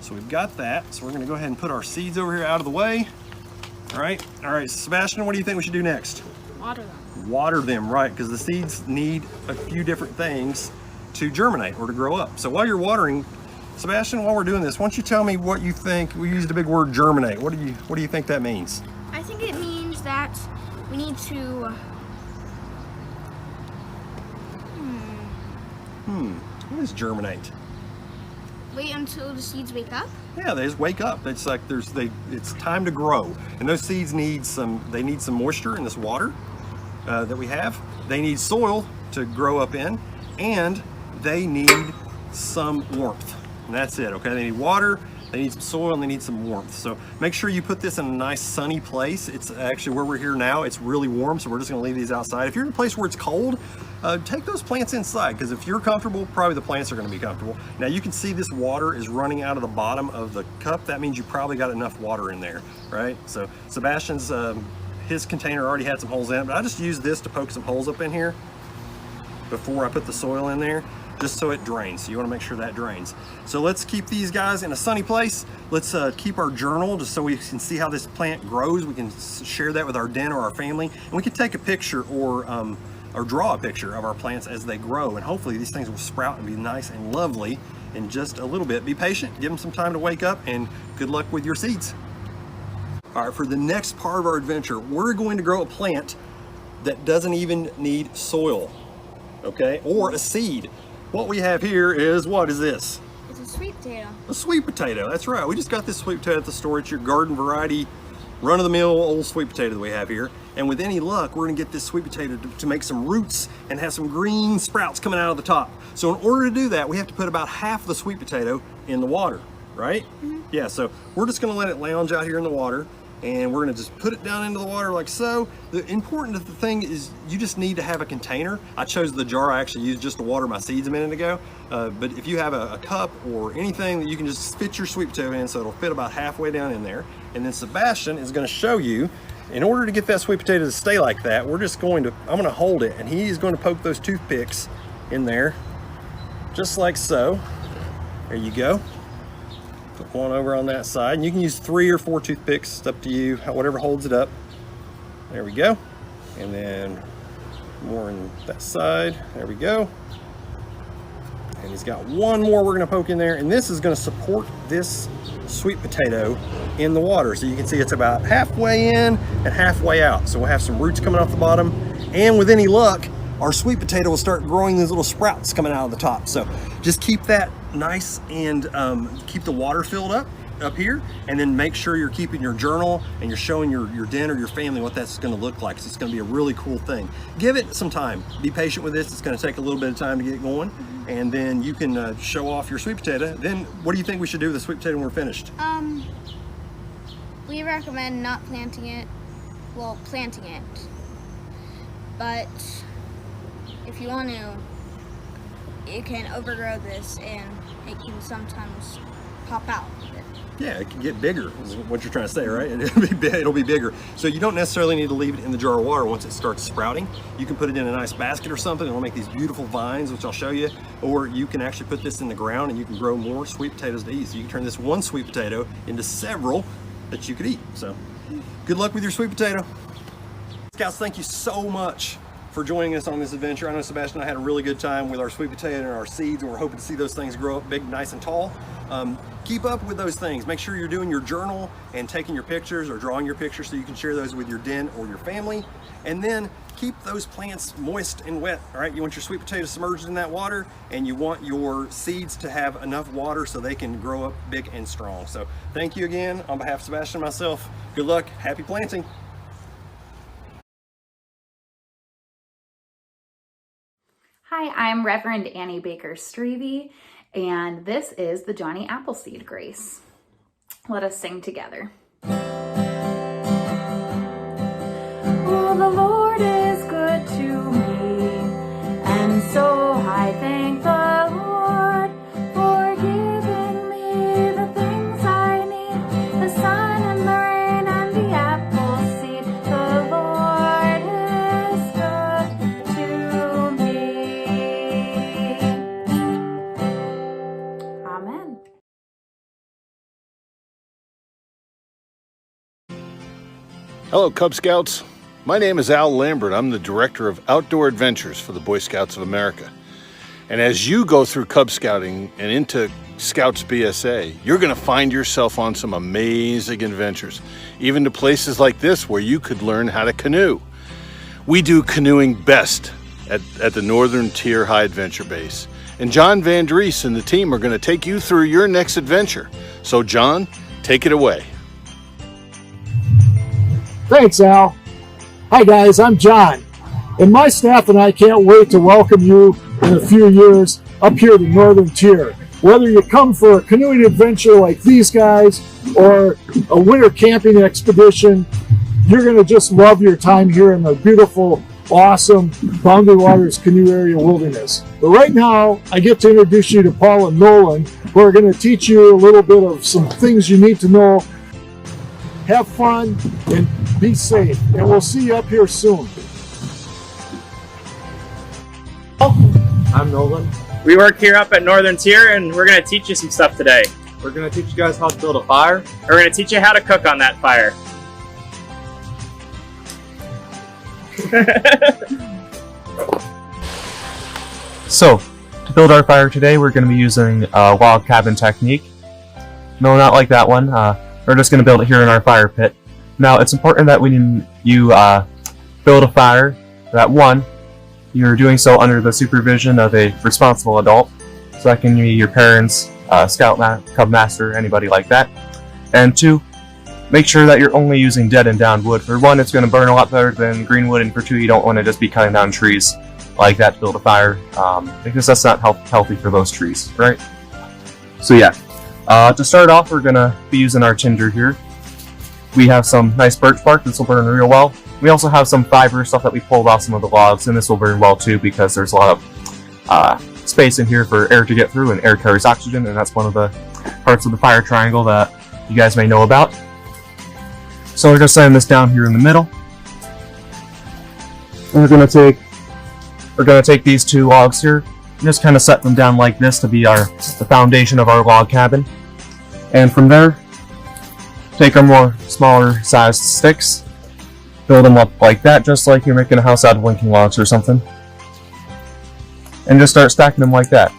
So we've got that. So we're gonna go ahead and put our seeds over here out of the way. All right, Sebastian, what do you think we should do next? Water them. Water them, right, because the seeds need a few different things to germinate or to grow up. So while you're watering, Sebastian, while we're doing this, why don't you tell me what you think? We used a big word, germinate. What do you think that means? I think it means that we need to What is germinate? wait until the seeds wake up. Yeah, they just wake up. It's like it's time to grow, and those seeds need some moisture in this water that we have. They need soil to grow up in, and they need some warmth. And that's it. Okay, they need water, they need some soil, and they need some warmth. So make sure you put this in a nice sunny place. It's actually where we're here now. It's really warm, so we're just going to leave these outside. If you're in a place where it's cold, take those plants inside, because if you're comfortable, probably the plants are going to be comfortable. Now you can see this water is running out of the bottom of the cup. That means you probably got enough water in there, right? So Sebastian's his container already had some holes in it, but I just used this to poke some holes up in here before I put the soil in there, just so it drains. So you want to make sure that drains. So let's keep these guys in a sunny place. Let's keep our journal just so we can see how this plant grows. We can share that with our den or our family, and we can take a picture or draw a picture of our plants as they grow, and hopefully these things will sprout and be nice and lovely in just a little bit. Be patient, give them some time to wake up, and good luck with your seeds. All right, for the next part of our adventure, we're going to grow a plant that doesn't even need soil, okay, or a seed. What we have here is, what is this? It's a sweet potato. A sweet potato, that's right. We just got this sweet potato at the store. It's your garden variety, run-of-the-mill old sweet potato that we have here. And with any luck, we're gonna get this sweet potato to make some roots and have some green sprouts coming out of the top. So in order to do that, we have to put about half the sweet potato in the water, right? Mm-hmm. Yeah, so we're just gonna let it lounge out here in the water, and we're gonna just put it down into the water like so. The important thing is you just need to have a container. I chose the jar I actually used just to water my seeds a minute ago. But if you have a cup or anything that you can just fit your sweet potato in, so it'll fit about halfway down in there. And then Sebastian is gonna show you, in order to get that sweet potato to stay like that, I'm gonna hold it, and he's going to poke those toothpicks in there, just like so. There you go. Put one over on that side, and you can use 3 or 4 toothpicks. It's up to you, whatever holds it up. There we go. And then more on that side. There we go. And he's got one more we're gonna poke in there, and this is gonna support this sweet potato in the water. So you can see it's about halfway in and halfway out. So we'll have some roots coming off the bottom, and with any luck, our sweet potato will start growing these little sprouts coming out of the top. So just keep that nice and keep the water filled up here, and then make sure you're keeping your journal and you're showing your den or your family what that's going to look like. So it's going to be a really cool thing. Give it some time. Be patient with this. It's going to take a little bit of time to get going, and then you can show off your sweet potato. Then what do you think we should do with the sweet potato when we're finished? We recommend not planting it. Well, planting it. but if you want to, it can overgrow this and it can sometimes pop out. Yeah, it can get bigger, is what you're trying to say, right? It'll be bigger. So you don't necessarily need to leave it in the jar of water once it starts sprouting. You can put it in a nice basket or something, and it'll make these beautiful vines, which I'll show you. Or you can actually put this in the ground and you can grow more sweet potatoes to eat. So you can turn this one sweet potato into several that you could eat. So good luck with your sweet potato. Scouts, thank you so much for joining us on this adventure. I know Sebastian and I had a really good time with our sweet potato and our seeds, and we're hoping to see those things grow up big, nice and tall. Keep up with those things. Make sure you're doing your journal and taking your pictures or drawing your pictures so you can share those with your den or your family. And then keep those plants moist and wet, all right? You want your sweet potatoes submerged in that water, and you want your seeds to have enough water so they can grow up big and strong. So thank you again on behalf of Sebastian and myself. Good luck, happy planting. Hi, I'm Reverend Annie Baker Strevey, and this is the Johnny Appleseed Grace. Let us sing together. Oh, the Lord is good to me, and so I thank the Lord for giving me the things I need, the sun and the rain and the apple seed. The Lord is good to me. Amen. Hello, Cub Scouts. My name is Al Lambert. I'm the Director of Outdoor Adventures for the Boy Scouts of America. And as you go through Cub Scouting and into Scouts BSA, you're going to find yourself on some amazing adventures, even to places like this where you could learn how to canoe. We do canoeing best at the Northern Tier High Adventure Base. And John Van Dries and the team are going to take you through your next adventure. So John, take it away. Thanks, Al. Hi guys, I'm John, and my staff and I can't wait to welcome you in a few years up here to Northern Tier. Whether you come for a canoeing adventure like these guys or a winter camping expedition, you're going to just love your time here in the beautiful, awesome Boundary Waters Canoe Area Wilderness. But right now, I get to introduce you to Paul and Nolan, who are going to teach you a little bit of some things you need to know. Have fun and be safe, and we'll see you up here soon. I'm Nolan. We work here up at Northern Tier, and we're going to teach you some stuff today. We're going to teach you guys how to build a fire. We're going to teach you how to cook on that fire. So, to build our fire today, we're going to be using a log cabin technique. No, not like that one. We're just going to build it here in our fire pit. Now, it's important that when you build a fire, that one, you're doing so under the supervision of a responsible adult. So that can be your parents, Scout, Cub Master, anybody like that. And two, make sure that you're only using dead and down wood. For one, it's going to burn a lot better than green wood, and for two, you don't want to just be cutting down trees like that to build a fire, because that's not healthy for those trees, right? So yeah. To start off, we're going to be using our tinder here. We have some nice birch bark. This will burn real well. We also have some fiber stuff that we pulled off some of the logs, and this will burn well too because there's a lot of space in here for air to get through, and air carries oxygen, and that's one of the parts of the fire triangle that you guys may know about. So we're just setting this down here in the middle. And we're going to take these two logs here, just kind of set them down like this to be the foundation of our log cabin. And from there, take our more smaller sized sticks, build them up like that, just like you're making a house out of linking logs or something. And just start stacking them like that.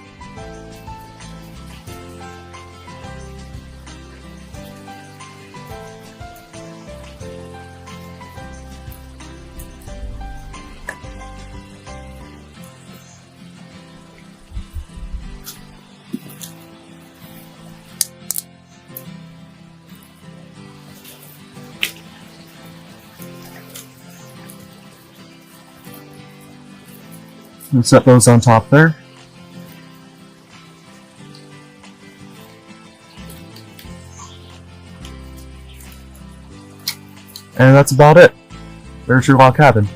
And set those on top there. And that's about it. There's your log cabin.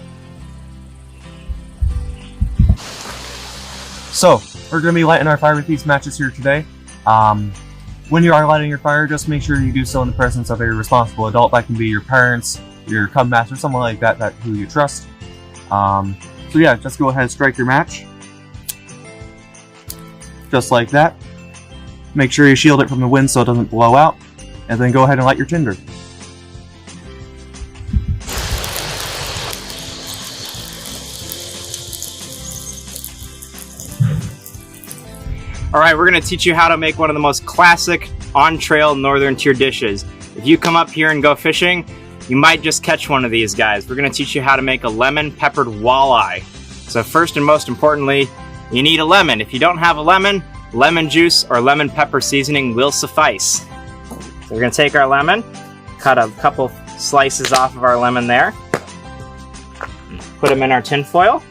So, we're going to be lighting our fire with these matches here today. When you are lighting your fire, just make sure you do so in the presence of a responsible adult. That can be your parents, your cub master, someone like that who you trust. So yeah, just go ahead and strike your match. Just like that. Make sure you shield it from the wind so it doesn't blow out. And then go ahead and light your tinder. Alright, we're going to teach you how to make one of the most classic on-trail Northern Tier dishes. If you come up here and go fishing, you might just catch one of these guys. We're going to teach you how to make a lemon-peppered walleye. So first and most importantly, you need a lemon. If you don't have a lemon, lemon juice or lemon pepper seasoning will suffice. So we're going to take our lemon, cut a couple slices off of our lemon there, put them in our tin foil.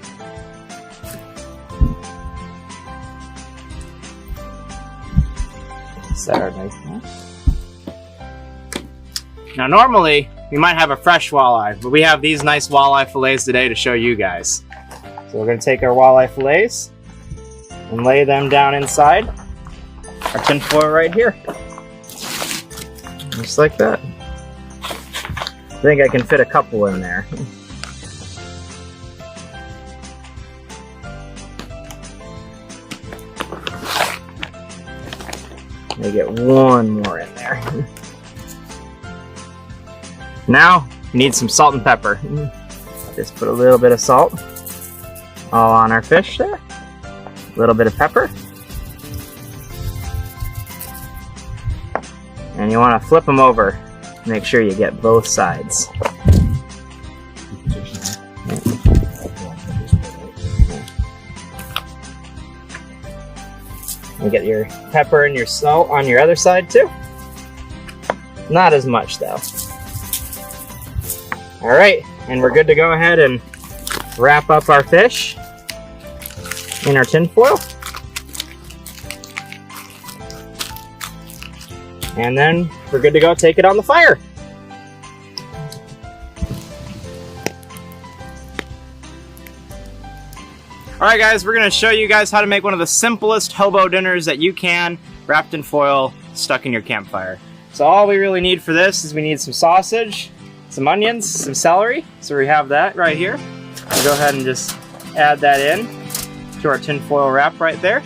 Now normally we might have a fresh walleye, but we have these nice walleye fillets today to show you guys. So we're going to take our walleye fillets and lay them down inside our tin foil right here. Just like that. I think I can fit a couple in there. Let me get one more in there. Now, you need some salt and pepper. Just put a little bit of salt all on our fish there. A little bit of pepper. And you want to flip them over. Make sure you get both sides. You get your pepper and your salt on your other side too. Not as much though. Alright, and we're good to go ahead and wrap up our fish in our tin foil. And then we're good to go take it on the fire. Alright guys, we're going to show you guys how to make one of the simplest hobo dinners that you can, wrapped in foil, stuck in your campfire. So all we really need for this is we need some sausage, some onions, some celery. So we have that right here. We'll go ahead and just add that in to our tin foil wrap right there.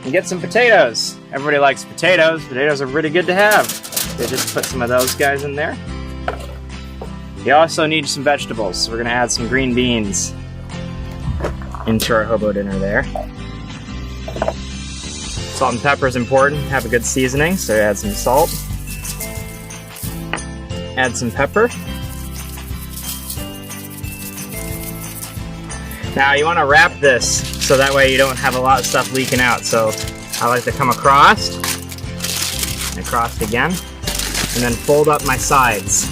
And get some potatoes. Everybody likes potatoes. Potatoes are pretty good to have. So just put some of those guys in there. You also need some vegetables. So we're going to add some green beans into our hobo dinner there. Salt and pepper is important. Have a good seasoning, so add some salt. Add some pepper. Now you want to wrap this so that way you don't have a lot of stuff leaking out. So I like to come across, and across again, and then fold up my sides.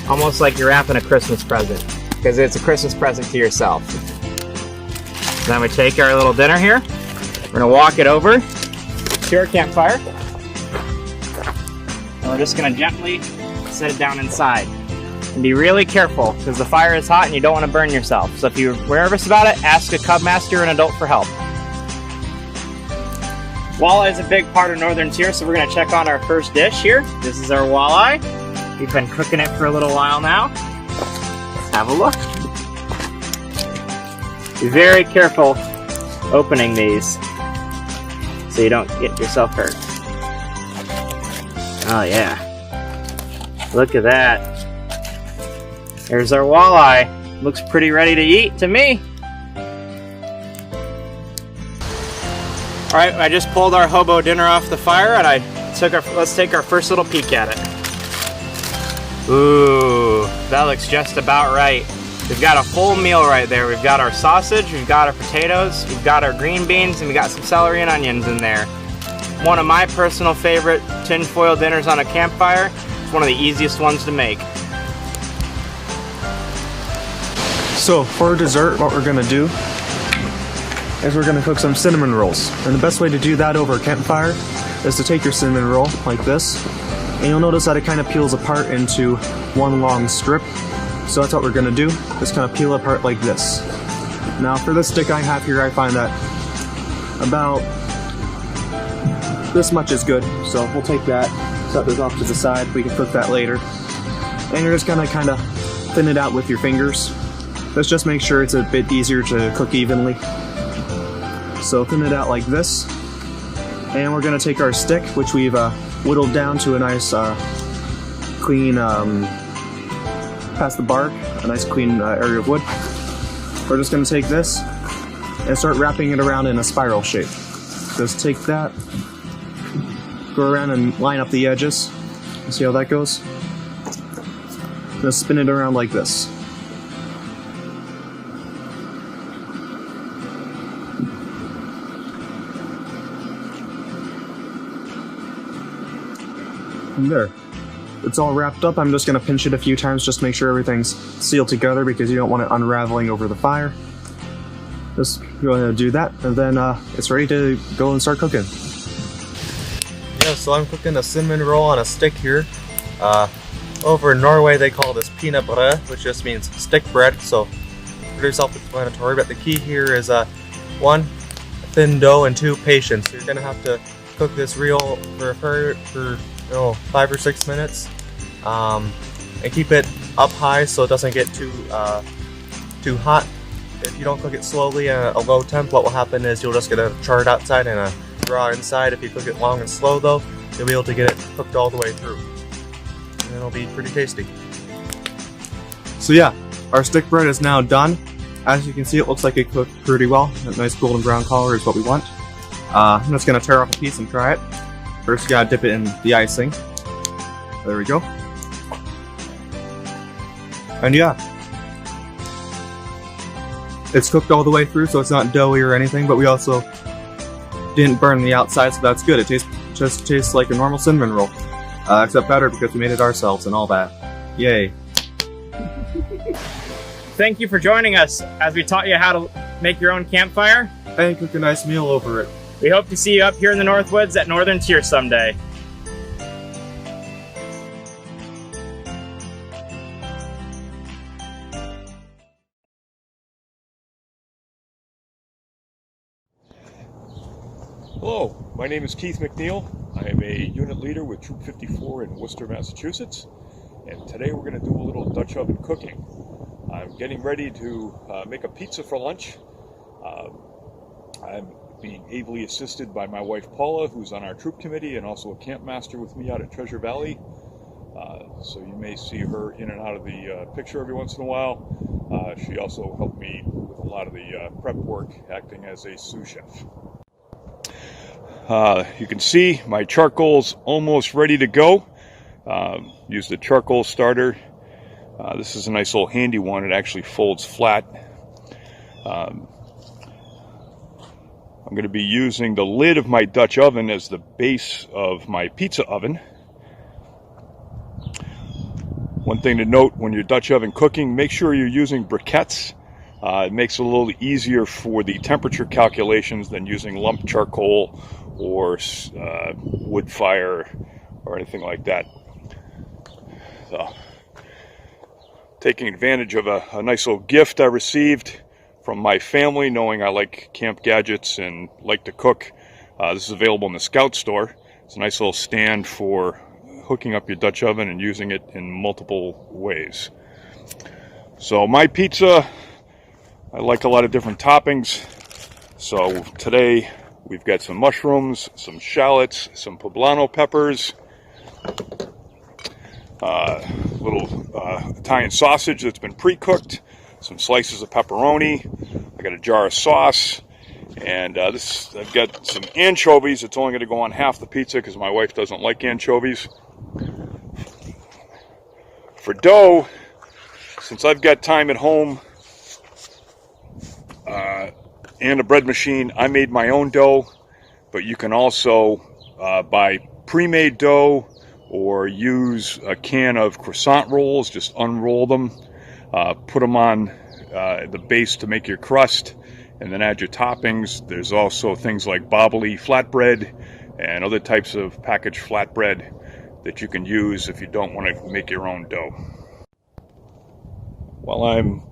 Almost like you're wrapping a Christmas present, because it's a Christmas present to yourself. Then we take our little dinner here. We're gonna walk it over to our campfire. And we're just gonna gently set it down inside. And be really careful, because the fire is hot and you don't want to burn yourself. So if you're nervous about it, ask a cub master or an adult for help. Walleye is a big part of Northern Tier, so we're gonna check on our first dish here. This is our walleye. We've been cooking it for a little while now. Let's have a look. Be very careful opening these so you don't get yourself hurt. Oh yeah. Look at that. There's our walleye. Looks pretty ready to eat to me. Alright, I just pulled our hobo dinner off the fire and let's take our first little peek at it. Ooh, that looks just about right. We've got a full meal right there. We've got our sausage, we've got our potatoes, we've got our green beans, and we got some celery and onions in there. One of my personal favorite tinfoil dinners on a campfire. It's one of the easiest ones to make. So for dessert, what we're gonna do is we're gonna cook some cinnamon rolls. And the best way to do that over a campfire is to take your cinnamon roll like this, and you'll notice that it kind of peels apart into one long strip. So that's what we're gonna do, just kind of peel apart like this. Now for this stick I have here, I find that about this much is good. So we'll take that, set this off to the side, we can cook that later. And you're just gonna kind of thin it out with your fingers. Let's just make sure it's a bit easier to cook evenly. So thin it out like this. And we're gonna take our stick, which we've whittled down to a nice clean, past the bark, a nice clean area of wood. We're just gonna take this and start wrapping it around in a spiral shape. Just take that, go around and line up the edges. See how that goes? Just spin it around like this. And there. It's all wrapped up. I'm just going to pinch it a few times just to make sure everything's sealed together because you don't want it unraveling over the fire. Just go ahead and do that, and then it's ready to go and start cooking. Yeah, so I'm cooking a cinnamon roll on a stick here. Over in Norway they call this pinebrød, which just means stick bread, so pretty self-explanatory, but the key here is 1, thin dough, and 2, patience. You're going to have to cook this reel for 5 or 6 minutes, and keep it up high so it doesn't get too hot. If you don't cook it slowly at a low temp, what will happen is you'll just get a charred outside and a raw inside. If you cook it long and slow though, you'll be able to get it cooked all the way through. And it'll be pretty tasty. So yeah, our stick bread is now done. As you can see, it looks like it cooked pretty well. That nice golden brown color is what we want. I'm just going to tear off a piece and try it. First you gotta dip it in the icing. There we go. And yeah, it's cooked all the way through, so it's not doughy or anything, but we also didn't burn the outside, so that's good. It just tastes like a normal cinnamon roll, except better because we made it ourselves and all that. Yay. Thank you for joining us as we taught you how to make your own campfire. And cook a nice meal over it. We hope to see you up here in the Northwoods at Northern Tier someday. Hello, my name is Keith McNeil. I am a unit leader with Troop 54 in Worcester, Massachusetts, and today we're going to do a little Dutch oven cooking. I'm getting ready to make a pizza for lunch. I'm being ably assisted by my wife Paula, who's on our troop committee and also a camp master with me out at Treasure Valley. So you may see her in and out of the picture every once in a while. She also helped me with a lot of the prep work, acting as a sous chef. You can see my charcoal's almost ready to go. Use the charcoal starter. This is a nice little handy one. It actually folds flat. I'm going to be using the lid of my Dutch oven as the base of my pizza oven. One thing to note when you're Dutch oven cooking, make sure you're using briquettes. It makes it a little easier for the temperature calculations than using lump charcoal or wood fire or anything like that. So, taking advantage of a nice little gift I received from my family, knowing I like camp gadgets and like to cook. This is available in the Scout store. It's a nice little stand for hooking up your Dutch oven and using it in multiple ways. So my pizza, I like a lot of different toppings. So today we've got some mushrooms, some shallots, some poblano peppers, little Italian sausage that's been pre-cooked, some slices of pepperoni. I got a jar of sauce, and I've got some anchovies. It's only going to go on half the pizza because my wife doesn't like anchovies. For dough, since I've got time at home and a bread machine, I made my own dough, but you can also buy pre-made dough or use a can of croissant rolls. Just unroll them, put them on the base to make your crust, and then add your toppings. There's also things like bobbly flatbread and other types of packaged flatbread that you can use if you don't want to make your own dough. While I'm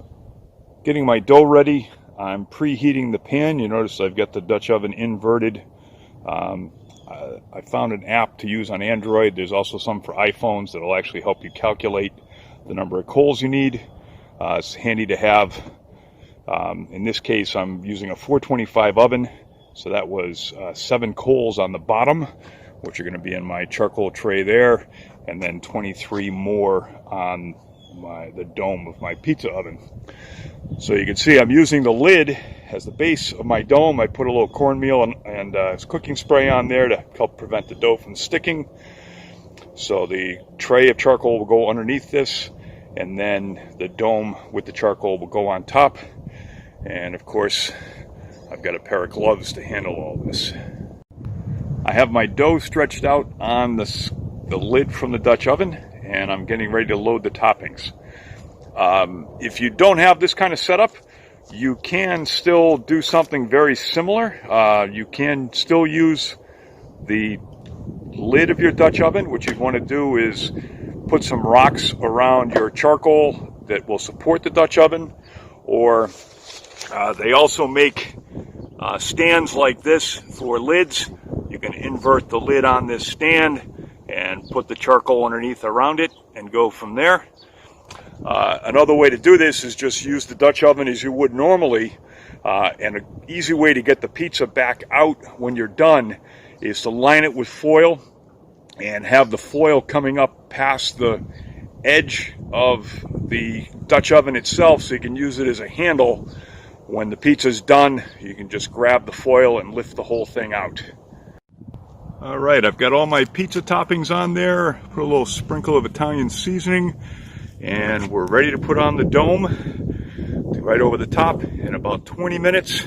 getting my dough ready, I'm preheating the pan. You notice I've got the Dutch oven inverted. I found an app to use on Android. There's also some for iPhones that will actually help you calculate the number of coals you need. It's handy to have. In this case, I'm using a 425 oven, so that was 7 coals on the bottom, which are going to be in my charcoal tray there, and then 23 more on the dome of my pizza oven. So you can see I'm using the lid as the base of my dome. I put a little cornmeal and cooking spray on there to help prevent the dough from sticking. So the tray of charcoal will go underneath this, and then the dome with the charcoal will go on top. And of course, I've got a pair of gloves to handle all this. I have my dough stretched out on the lid from the Dutch oven, and I'm getting ready to load the toppings. If you don't have this kind of setup, you can still do something very similar. You can still use the lid of your Dutch oven. What you want to do is put some rocks around your charcoal that will support the Dutch oven, or they also make stands like this for lids. You can invert the lid on this stand and put the charcoal underneath around it and go from there. Another way to do this is just use the Dutch oven as you would normally, and an easy way to get the pizza back out when you're done is to line it with foil and have the foil coming up past the edge of the Dutch oven itself, so you can use it as a handle. When the pizza's done, you can just grab the foil and lift the whole thing out. All right, I've got all my pizza toppings on there, put a little sprinkle of Italian seasoning, and we're ready to put on the dome right over the top. In about 20 minutes,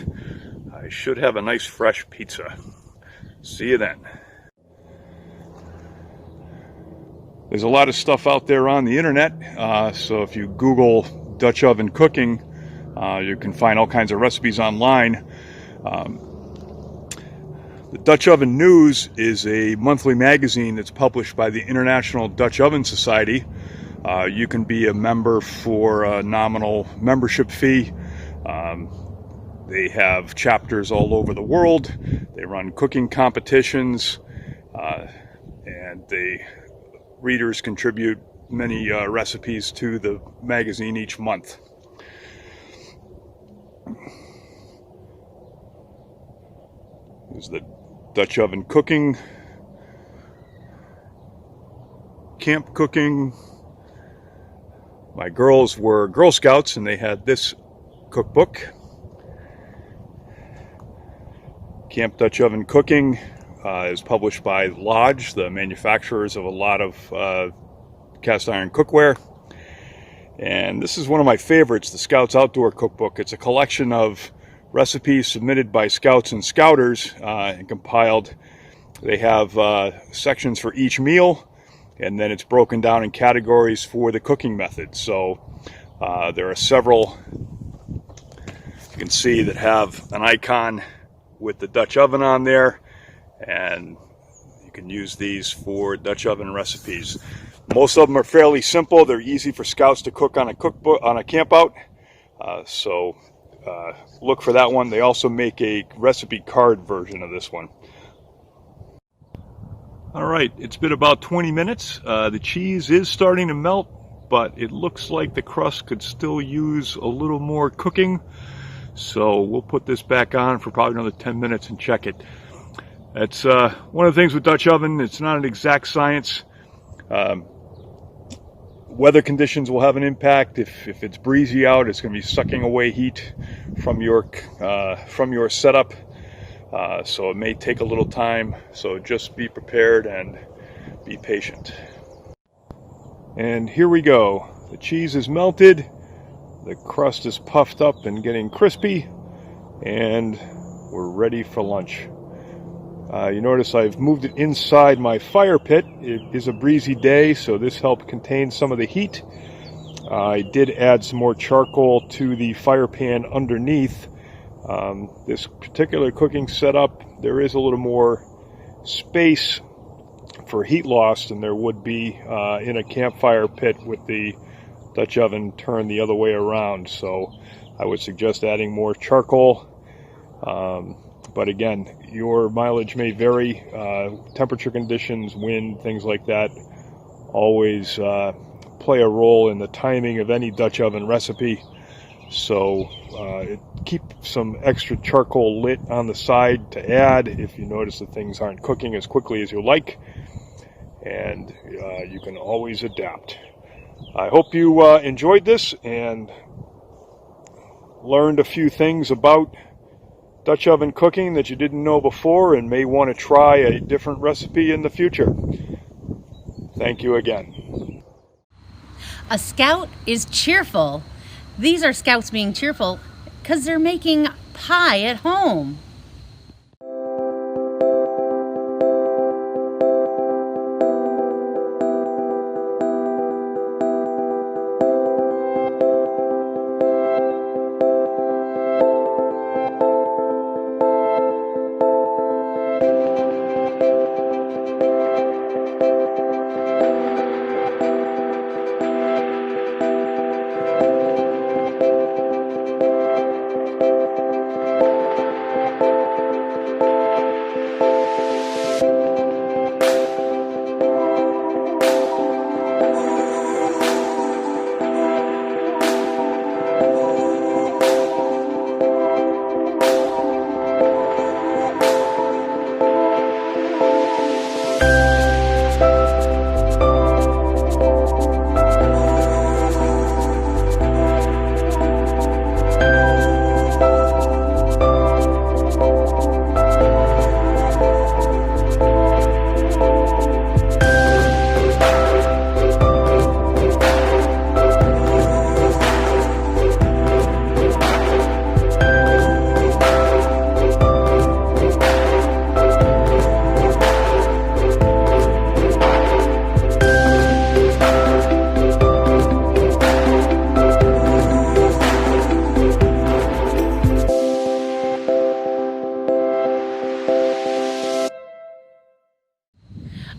I should have a nice fresh pizza. See you then. There's a lot of stuff out there on the internet, so if you Google Dutch oven cooking, you can find all kinds of recipes online. The Dutch Oven News is a monthly magazine that's published by the International Dutch Oven Society. You can be a member for a nominal membership fee. They have chapters all over the world. They run cooking competitions, and the readers contribute many recipes to the magazine each month. Here's the Dutch oven cooking, camp cooking. My girls were Girl Scouts and they had this cookbook. Camp Dutch Oven Cooking is published by Lodge, the manufacturers of a lot of cast iron cookware. And this is one of my favorites, the Scouts Outdoor Cookbook. It's a collection of recipes submitted by Scouts and Scouters and compiled. They have sections for each meal, and then it's broken down in categories for the cooking method. So there are several, you can see, that have an icon with the Dutch oven on there, and you can use these for Dutch oven recipes. Most of them are fairly simple. They're easy for Scouts to cook on a cookbook, on a campout. So look for that one. They also make a recipe card version of this one. All right, it's been about 20 minutes. The cheese is starting to melt, but it looks like the crust could still use a little more cooking. So we'll put this back on for probably another 10 minutes and check it. It's one of the things with Dutch oven, it's not an exact science. Weather conditions will have an impact. If it's breezy out, it's going to be sucking away heat from your setup. So it may take a little time. So just be prepared and be patient. And here we go. The cheese is melted. The crust is puffed up and getting crispy. And we're ready for lunch. You notice I've moved it inside my fire pit. It is a breezy day, so this helped contain some of the heat. I did add some more charcoal to the fire pan underneath. This particular cooking setup, there is a little more space for heat loss than there would be in a campfire pit with the Dutch oven turned the other way around. So I would suggest adding more charcoal. But again, your mileage may vary. Temperature conditions, wind, things like that always play a role in the timing of any Dutch oven recipe. So keep some extra charcoal lit on the side to add if you notice that things aren't cooking as quickly as you like. And you can always adapt. I hope you enjoyed this and learned a few things about Dutch oven cooking that you didn't know before and may want to try a different recipe in the future. Thank you again. A scout is cheerful. These are scouts being cheerful because they're making pie at home.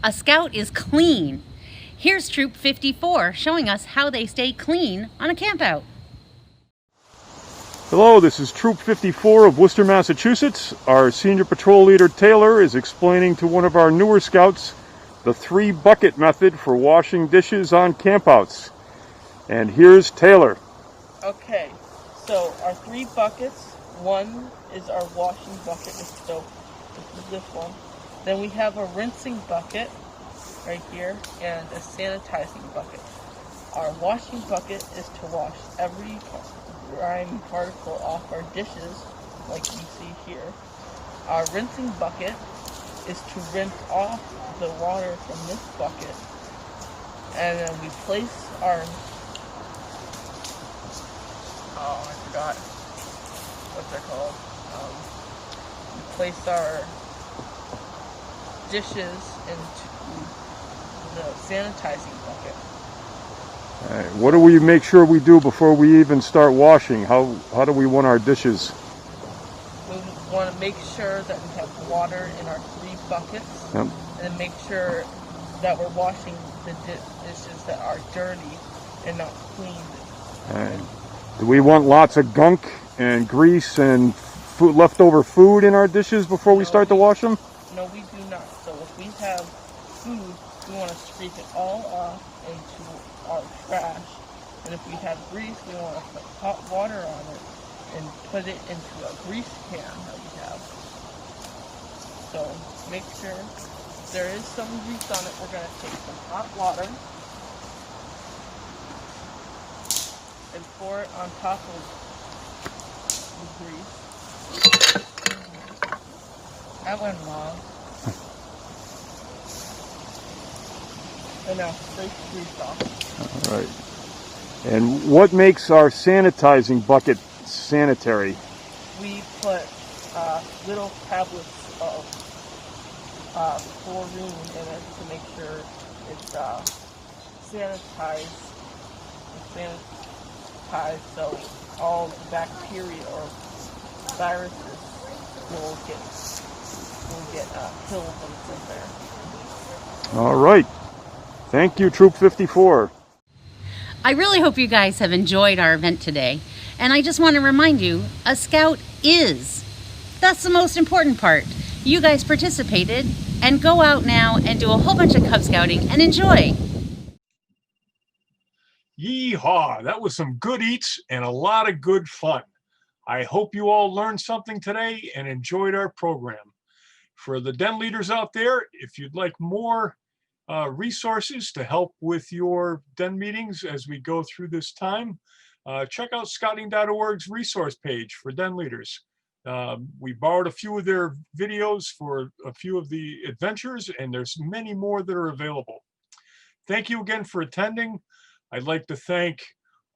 A scout is clean. Here's Troop 54 showing us how they stay clean on a campout. Hello, this is Troop 54 of Worcester, Massachusetts. Our Senior Patrol Leader Taylor is explaining to one of our newer scouts the 3-bucket method for washing dishes on campouts. And here's Taylor. Okay, so our 3 buckets. One is our washing bucket, so this is this one. Then we have a rinsing bucket right here and a sanitizing bucket. Our washing bucket is to wash every grime particle off our dishes, like you see here. Our rinsing bucket is to rinse off the water from this bucket. And then we place our, I forgot what they're called. We place our dishes into the sanitizing bucket. All right, what do we make sure we do before we even start washing? How do we want our dishes? We want to make sure that we have water in our 3 buckets, Yep. and make sure that we're washing the dishes that are dirty and not clean. All right. Do we want lots of gunk and grease and food, leftover food in our dishes before we start to wash them? No, we do not. So if we have food, we want to scrape it all off into our trash. And if we have grease, we want to put hot water on it and put it into a grease can that we have. So make sure if there is some grease on it, we're going to take some hot water and pour it on top of the grease. That went wrong. And now scrape the grease off. All right. And what makes our sanitizing bucket sanitary? We put little tablets of chlorine in it to make sure it's sanitized so all bacteria or viruses will get killed when it's in there. All right. Thank you, Troop 54. I really hope you guys have enjoyed our event today. And I just want to remind you, a scout is. That's the most important part. You guys participated, and go out now and do a whole bunch of Cub Scouting and enjoy. Yeehaw! That was some good eats and a lot of good fun. I hope you all learned something today and enjoyed our program. For the den leaders out there, if you'd like more resources to help with your den meetings as we go through this time, check out scouting.org's resource page for den leaders. We borrowed a few of their videos for a few of the adventures, and there's many more that are available. Thank you again for attending. I'd like to thank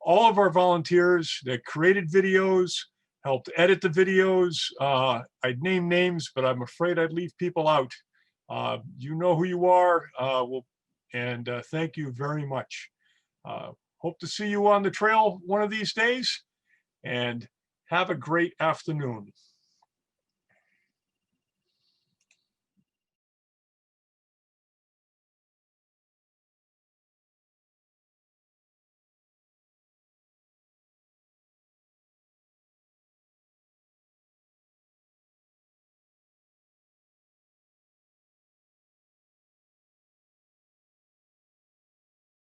all of our volunteers that created videos, helped edit the videos. I'd name names, but I'm afraid I'd leave people out. You know who you are, and thank you very much. Hope to see you on the trail one of these days, and have a great afternoon.